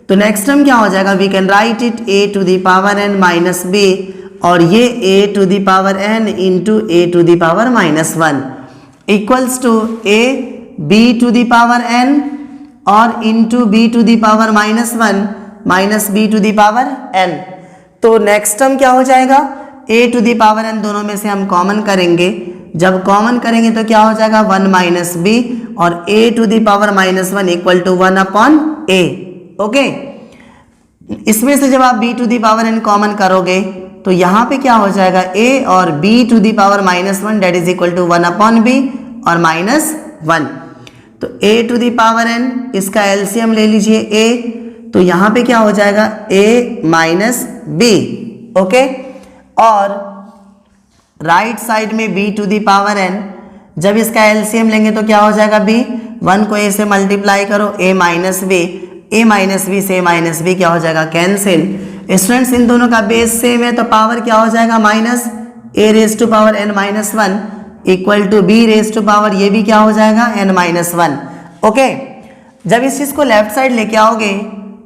तो नेक्स्ट टर्म क्या हो जाएगा, we can write it a to the power n minus b, और ये a to the power n into a to the power minus 1 equals to a b to the power n और into b to the power minus 1 minus b to the power n। तो next term क्या हो जाएगा, a to the power n, दोनों में से हम common करेंगे, जब कॉमन करेंगे तो क्या हो जाएगा 1 माइनस b, और a to the power minus 1 equal to 1 upon a। Okay, इसमें से जब आप b to the power n common करोगे तो यहाँ पे क्या हो जाएगा a और b to the power minus 1 that is equal to 1 upon b और माइनस 1। तो a to the power n, इसका एलसीएम ले लीजिए a, तो यहाँ पे क्या हो जाएगा a माइनस b। ओके, और राइट साइड में b to the power n, जब इसका एलसीएम लेंगे तो क्या हो जाएगा b, 1 को a से मल्टीप्लाई करो a minus b, a minus b से a माइनस b क्या हो जाएगा कैंसिल। स्टूडेंट्स इन दोनों का बेस सेम है तो पावर क्या हो जाएगा minus a raise to power n minus 1 equal to b raise to power, ये भी क्या हो जाएगा n माइनस 1। ओके, जब इस चीज को लेफ्ट साइड लेके आओगे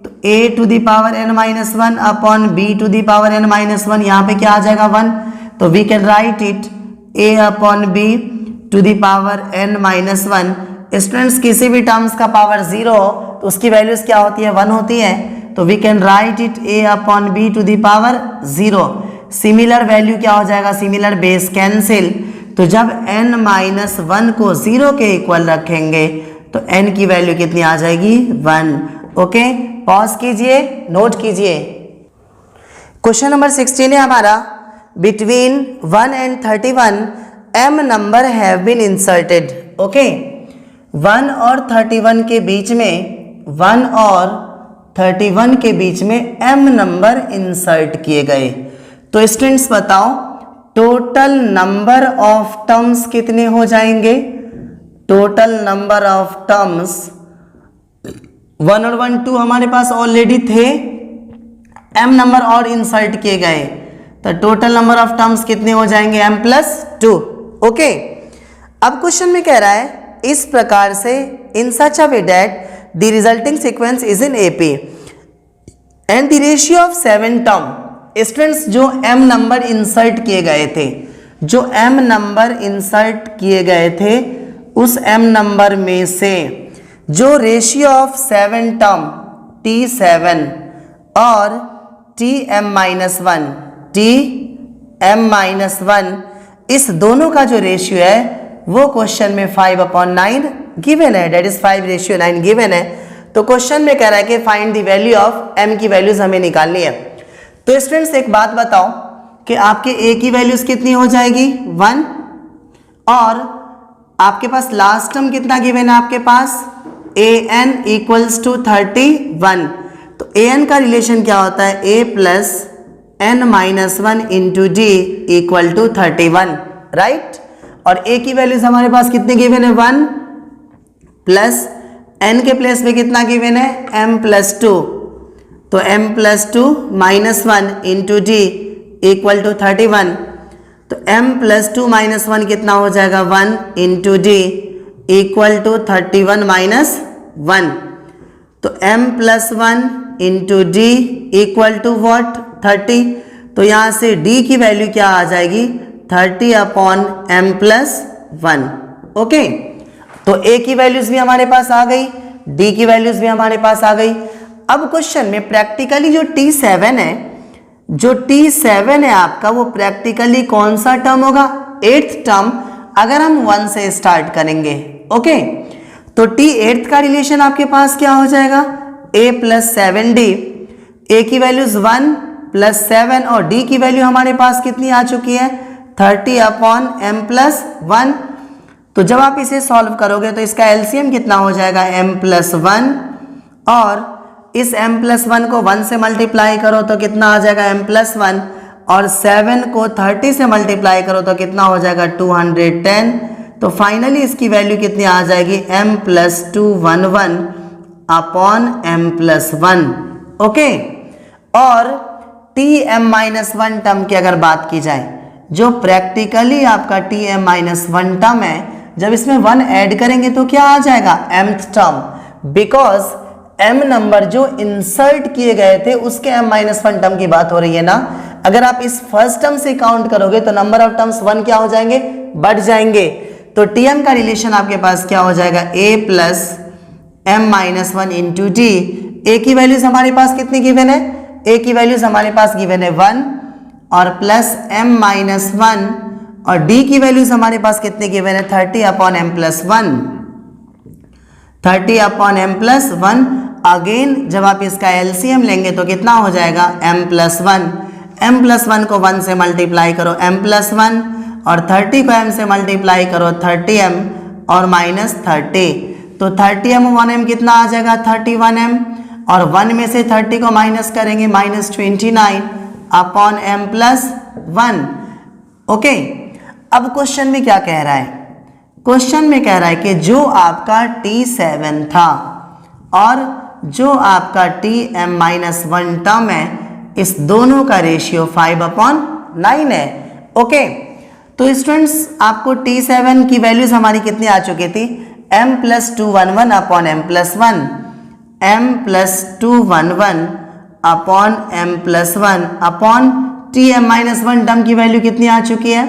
तो a to the power n minus 1 upon b to the power n minus 1, यहाँ पे क्या आ जाएगा 1, तो we can write it a upon b to the power n minus 1। Students किसी भी टर्म्स का पावर 0 हो तो उसकी वैल्यूज क्या होती है 1 होती है, तो we can write it a upon b to the power 0। Similar value क्या हो जाएगा, सिमिलर बेस कैंसिल, तो जब n माइनस 1 को 0 के इक्वल रखेंगे तो n की वैल्यू कितनी आ जाएगी 1। ओके, पॉज कीजिए, नोट कीजिए। क्वेश्चन नंबर 16 है हमारा, between 1 and 31 m number have been inserted. Okay, 1 और 31 के बीच में, 1 और 31 के बीच में m नंबर इंसर्ट किए गए। तो स्टूडेंट्स बताओ टोटल नंबर ऑफ टर्म्स कितने हो जाएंगे, टोटल नंबर ऑफ टर्म्स 1 और 1 2 हमारे पास ऑलरेडी थे, m नंबर और इंसर्ट किए गए, तो टोटल नंबर ऑफ टर्म्स कितने हो जाएंगे m प्लस 2। ओके, अब क्वेश्चन में कह रहा है इस प्रकार से, in such a way that the resulting sequence is in AP and the ratio of 7 term. Students जो m नंबर इंसर्ट किए गए थे, जो m नंबर इंसर्ट किए गए थे, उस m नंबर में से जो रेशियो ऑफ 7 टर्म T7 और Tm-1, Tm-1, इस दोनों का जो रेशियो है वो क्वेश्चन में 5/9 गिवन है, डेट इज 5:9 गिवन है। तो क्वेश्चन में कह रहा है कि find the value of m की वैल्यूज हमें निकालनी है। तो स्टूडेंट्स एक बात बताओ कि आपके a की वैल्यूज कितनी हो जाएगी 1, और आपके पास लास्ट टर्म कितना गिवन है, आपके पास an इक्वल्स टू 31। तो an का रिलेशन क्या होता है, a plus n minus 1 into D equal to 31, right. और a की वैल्यूज हमारे पास कितने गिवन है 1 प्लस n के प्लेस में कितना गिवन है m प्लस 2, तो m plus 2 minus 1 into D equal to 31। तो m प्लस 2 माइनस 1 कितना हो जाएगा 1 into D equal to 31 minus 1। तो m plus 1 into D equal to what 30। तो यहाँ से d की वैल्यू क्या आ जाएगी 30 अपॉन m प्लस 1। ओके, तो a की वैल्यूज भी हमारे पास आ गई, d की वैल्यूज भी हमारे पास आ गई। अब क्वेश्चन में प्रैक्टिकली जो T7 है, जो T7 है आपका, वो प्रैक्टिकली कौन सा टर्म होगा 8th टर्म, अगर हम 1 से स्टार्ट करेंगे। ओके, तो T8 का रिलेशन आपके पास क्या हो जाएगा a प्लस 7d, a की वैल्यूज 1 प्लस 7 और d की वैल्यू हमारे पास कितनी आ चुकी है 30 अपॉन m प्लस 1। तो जब आप इसे सॉल्व करोगे तो इसका एलसीएम कितना हो जाएगा m प्लस 1, और इस m प्लस 1 को 1 से मल्टीप्लाई करो तो कितना आ जाएगा m प्लस 1, और 7 को 30 से मल्टीप्लाई करो तो कितना हो जाएगा 210। तो फाइनली इसकी वैल्यू कितनी आ जाएगी m plus 211 upon m plus 1। Okay, और Tm-1 टर्म की अगर बात की जाए, जो प्रैक्टिकली आपका Tm-1 टर्म है, जब इसमें 1 ऐड करेंगे तो क्या आ जाएगा mth term, because m number जो इंसर्ट किए गए थे उसके m-1 टर्म की बात हो रही है ना। अगर आप इस फर्स्ट टर्म से काउंट करोगे तो नंबर ऑफ टर्म्स 1 क्या हो जाएंगे, बढ़ जाएंगे। तो tm का रिलेशन आपके पास क्या हो जाएगा, a plus m-1 into T. a की वैल्यूज हमारे पास कितनी गिवन है, a की वैल्यूज हमारे पास गिवन है 1 और प्लस m-1 और d की वैल्यूज हमारे पास कितनी गिवन है 30 upon m plus 1, 30 upon m plus 1। Again जब आप इसका एलसीएम लेंगे तो कितना हो जाएगा m प्लस 1, m प्लस 1 को 1 से मल्टीप्लाई करो m प्लस 1 और 30 को m से मल्टीप्लाई करो 30m और माइनस 30, तो 30m 1m कितना आ जाएगा 31m और 1 में से 30 को माइनस करेंगे minus 29 upon m plus 1। Okay, अब क्वेश्चन में क्या कह रहा है, क्वेश्चन में कह रहा है कि जो आपका T7 था और जो आपका Tm-1 टर्म है इस दोनों का रेशियो 5/9 है। ओके, तो स्टूडेंट्स आपको T7 की वैल्यूज हमारी कितनी आ चुकी थी, m plus 211 upon m plus 1, m plus 211 upon m plus 1 upon Tm-1 term की वैल्यू कितनी आ चुकी है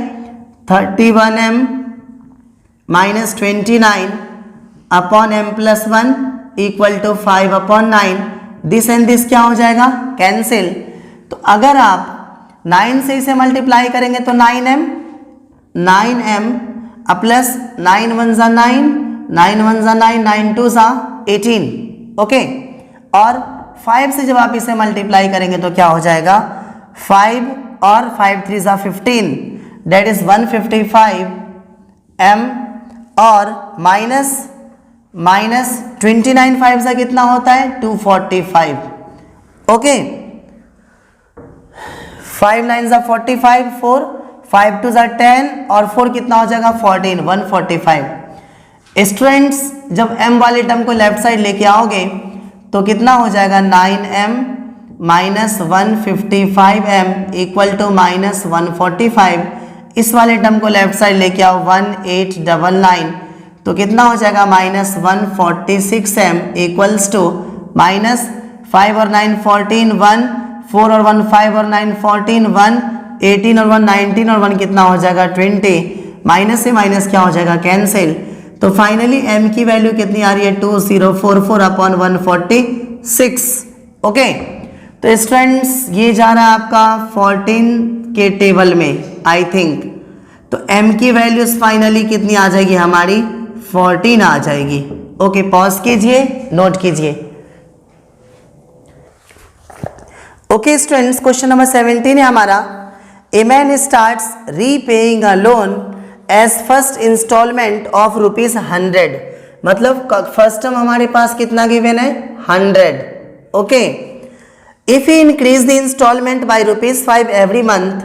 31m minus 29 upon m plus 1 equal to 5/9। This and this क्या हो जाएगा, कैंसिल। तो अगर आप 9 से इसे मल्टीप्लाई करेंगे तो 9m प्लस 9 1 ज़ा 9, 9 1 ज़ा 9, 9 2 ज़ा 18। ओके, और 5 से जब आप इसे मल्टीप्लाई करेंगे तो क्या हो जाएगा 5 और 5 3 ज़ा 15, डेट इज 155m और माइनस 29 5 सा कितना होता है 245। ओके, 5 9 सा 45, 4 5 2 सा 10 और 4 कितना हो जाएगा 14, 145। स्टूडेंट्स जब m वाले टर्म को लेफ्ट साइड लेके आओगे तो कितना हो जाएगा 9m minus 155m equal to minus 145। इस वाले टर्म को लेफ्ट साइड लेके आओ 1899 तो कितना हो जाएगा minus 146m equals to minus 5 और 9 14, 1 4 और 1 5 और 9 14, 1 18 और 1 19 और 1 कितना हो जाएगा 20। माइनस से माइनस क्या हो जाएगा कैंसिल। तो फाइनली m की वैल्यू कितनी आ रही है 2044 अपॉन 146। ओके, तो स्टूडेंट्स ये जा रहा है आपका 14 के टेबल में आई थिंक। तो m की वैल्यूज फाइनली कितनी आ जाएगी हमारी 14 आ जाएगी। ओके, पॉज कीजिए, नोट कीजिए। ओके स्टूडेंट्स, क्वेश्चन नंबर 17 है हमारा। A man starts repaying a loan as first instalment of ₹100। मतलब फर्स्ट टर्म हमारे पास कितना गिवन है 100। Okay, if he increase the instalment by ₹5 every month,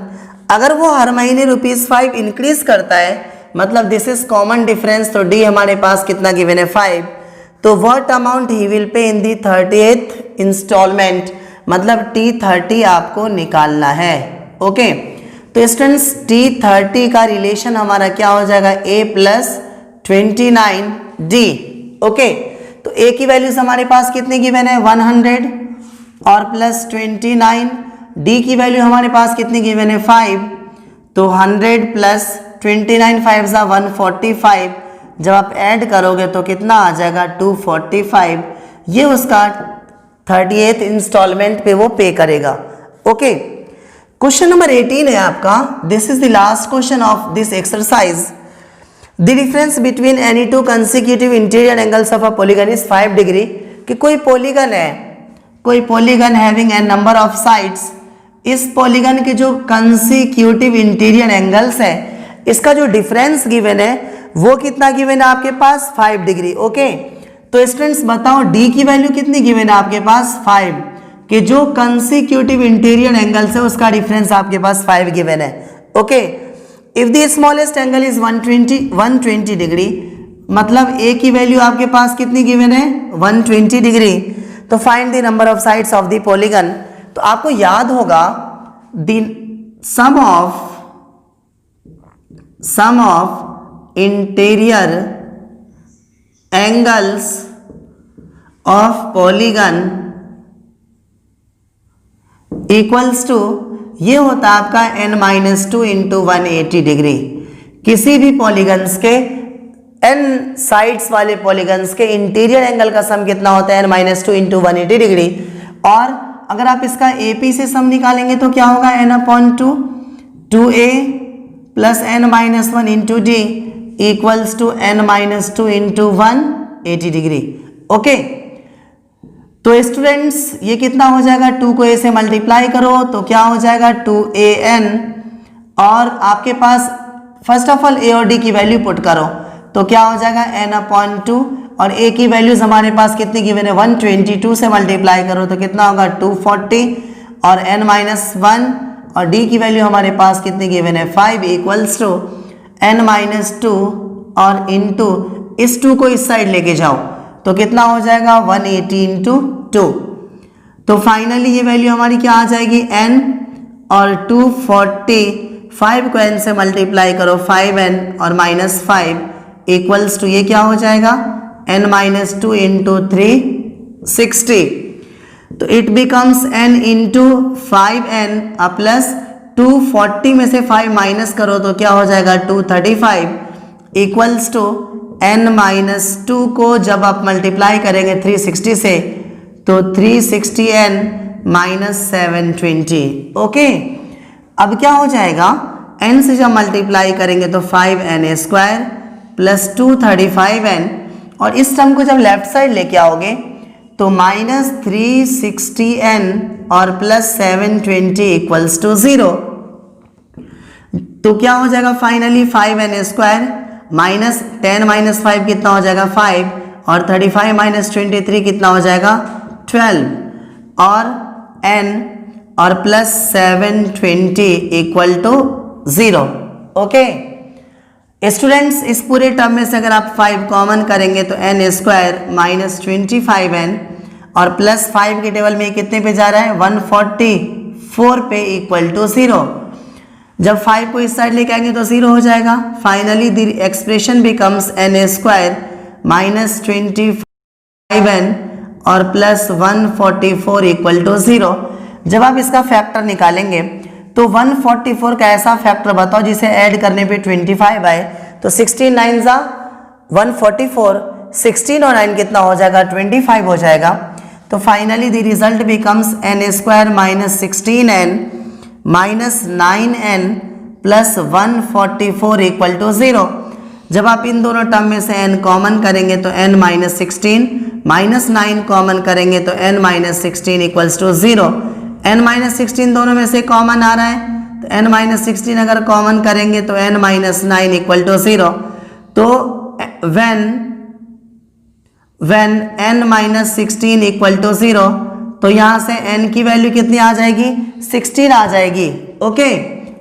अगर वो हर महीने ₹5 इंक्रीज करता है, मतलब दिस इज कॉमन डिफरेंस, तो डी हमारे पास कितना गिवन है 5। तो what amount he will pay in the 38th instalment, मतलब T30 आपको निकालना है। ओके, तो स्टूडेंट्स T30 का रिलेशन हमारा क्या हो जाएगा A प्लस 29D। ओके, तो A की वैल्यूज हमारे पास कितनी गिवन है 100 और प्लस 29, D की वैल्यू हमारे पास कितनी गिवन है 5, तो 100 प्लस 29 5 ज़ा 145। जब आप ऐड करोगे तो कितना आ जाएगा 245। ये उसका 38th इंस्टॉलमेंट पे वो पे करेगा। ओके, क्वेश्चन नंबर 18 है आपका। This is the last question of this exercise. The difference between any two consecutive interior angles of a polygon is 5 degree. कि कोई पॉलीगन है, कोई polygon having an number of sides, इस polygon के जो consecutive interior angles है इसका जो डिफरेंस गिवन है वो कितना गिवन है आपके पास 5 डिग्री। ओके, तो स्टूडेंट्स बताओ डी की वैल्यू कितनी गिवन है आपके पास 5, कि जो कंसेक्यूटिव इंटीरियर एंगल्स है उसका डिफरेंस आपके पास 5 गिवन है। Okay, if the smallest angle is 120 degree, मतलब ए की वैल्यू आपके पास कितनी गिवन है 120 डिग्री। तो find the number of sides of the polygon. तो आपको याद होगा the sum of interior angles of polygon equals to, ये होता है आपका n-2 इंटू 180 डिग्री। किसी भी पॉलीगन्स के n साइड्स वाले पॉलीगन्स के इंटीरियर एंगल का सम कितना होता है n-2 इंटू 180 डिग्री। और अगर आप इसका AP से सम निकालेंगे तो क्या होगा n/2 2a plus n-1 into d equals to n-2 into 180 degree. Okay, तो स्टूडेंट्स ये कितना हो जाएगा, 2 को a से मल्टीप्लाई करो तो क्या हो जाएगा 2an, और आपके पास फर्स्ट ऑफ ऑल a और d की वैल्यू पुट करो तो क्या हो जाएगा n/2, और a की वैल्यूज हमारे पास कितनी गिवन है 122 से मल्टीप्लाई करो तो कितना होगा 240, और n-1 और d की वैल्यू हमारे पास कितनी गिवन है 5 इक्वल्स टू n-2 और इंटू इस 2 को इस साइड लेके जाओ तो कितना हो जाएगा 180 इंटू 2। तो फाइनली ये वैल्यू हमारी क्या आ जाएगी n, और 245 को n से मल्टीप्लाई करो 5n और -5 इक्वल्स टू ये क्या हो जाएगा n-2 इंटू 360। तो it becomes n into 5n plus 240 में से 5 माइनस करो तो क्या हो जाएगा 235 इक्वल्स टू n-2 को जब आप मल्टीप्लाई करेंगे 360 से तो 360n - 720। ओके, अब क्या हो जाएगा n से जब मल्टीप्लाई करेंगे तो 5n² प्लस 235n, और इस टर्म को जब लेफ्ट साइड लेके आओगे तो -360n और प्लस 720 इक्वल्स टू 0। तो क्या हो जाएगा फाइनली 5n² माइनस 10 - 5 कितना हो जाएगा 5, और 35 - 23 कितना हो जाएगा 12, और n और plus 720 equal to 0। Okay students, इस पूरे टर्म में से अगर आप 5 कॉमन करेंगे तो n² - 25n और प्लस 5 के टेबल में कितने पे जा रहा है 144 पे इक्वल टू 0। जब 5 को इस साइड लेके आएंगे तो 0 हो जाएगा। Finally the expression becomes n² - 25n और प्लस 144 इक्वल टू 0। जब आप इसका फैक्टर निकालेंगे तो 144 का ऐसा फैक्टर बताओ जिसे ऐड करने पे 25 आए। तो 16 9 ज़ा 144, 16 और 9 कितना हो जाएगा 25 हो जाएगा। तो finally the result becomes n² - 16n - 9n plus 144 equal to 0। जब आप इन दोनों टर्म में से n कॉमन करेंगे तो n - 16 - 9 कॉमन करेंगे तो n - 16 इक्वल्स टू 0। n - 16 दोनों में से कॉमन आ रहा है तो n - 16 अगर कॉमन करेंगे तो n - 9 इक्वल टू 0। तो when n - 16 इक्वल टू 0 तो यहाँ से n की वैल्यू कितनी आ जाएगी 16 आ जाएगी। ओके,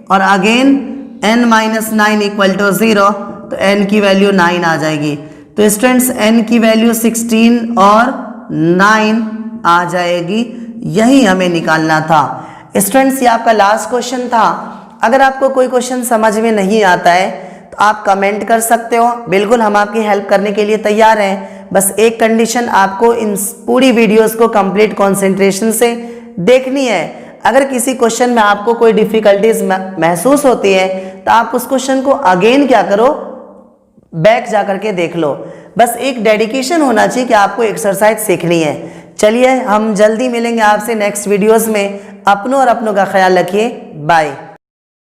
और अगेन n - 9 इक्वल टू 0 तो n की वैल्यू 9 आ जाएगी। तो स्टूडेंट्स n की वैल्यू 16 और 9 आ जाएगी, यही हमें निकालना था। स्टूडेंट्स ये आपका लास्ट क्वेश्चन था। अगर आपको कोई क्वेश्चन समझ में नहीं आता है तो आप कमेंट कर सकते हो, बिल्कुल हम आपकी हेल्प करने के लिए तैयार हैं। बस एक कंडीशन, आपको इन पूरी वीडियोस को कंप्लीट कंसंट्रेशन से देखनी है। अगर किसी क्वेश्चन में आपको कोई डिफिकल्टीज महसूस होती है तो आप उस क्वेश्चन को अगेन क्या करो, बैक जा करके देख लो। बस एक डेडिकेशन होना चाहिए कि आपको एक्सरसाइज सीखनी है। चलिए हम जल्दी मिलेंगे आपसे नेक्स्ट वीडियोस में। अपनों और अपनों का ख्याल रखिए। बाय।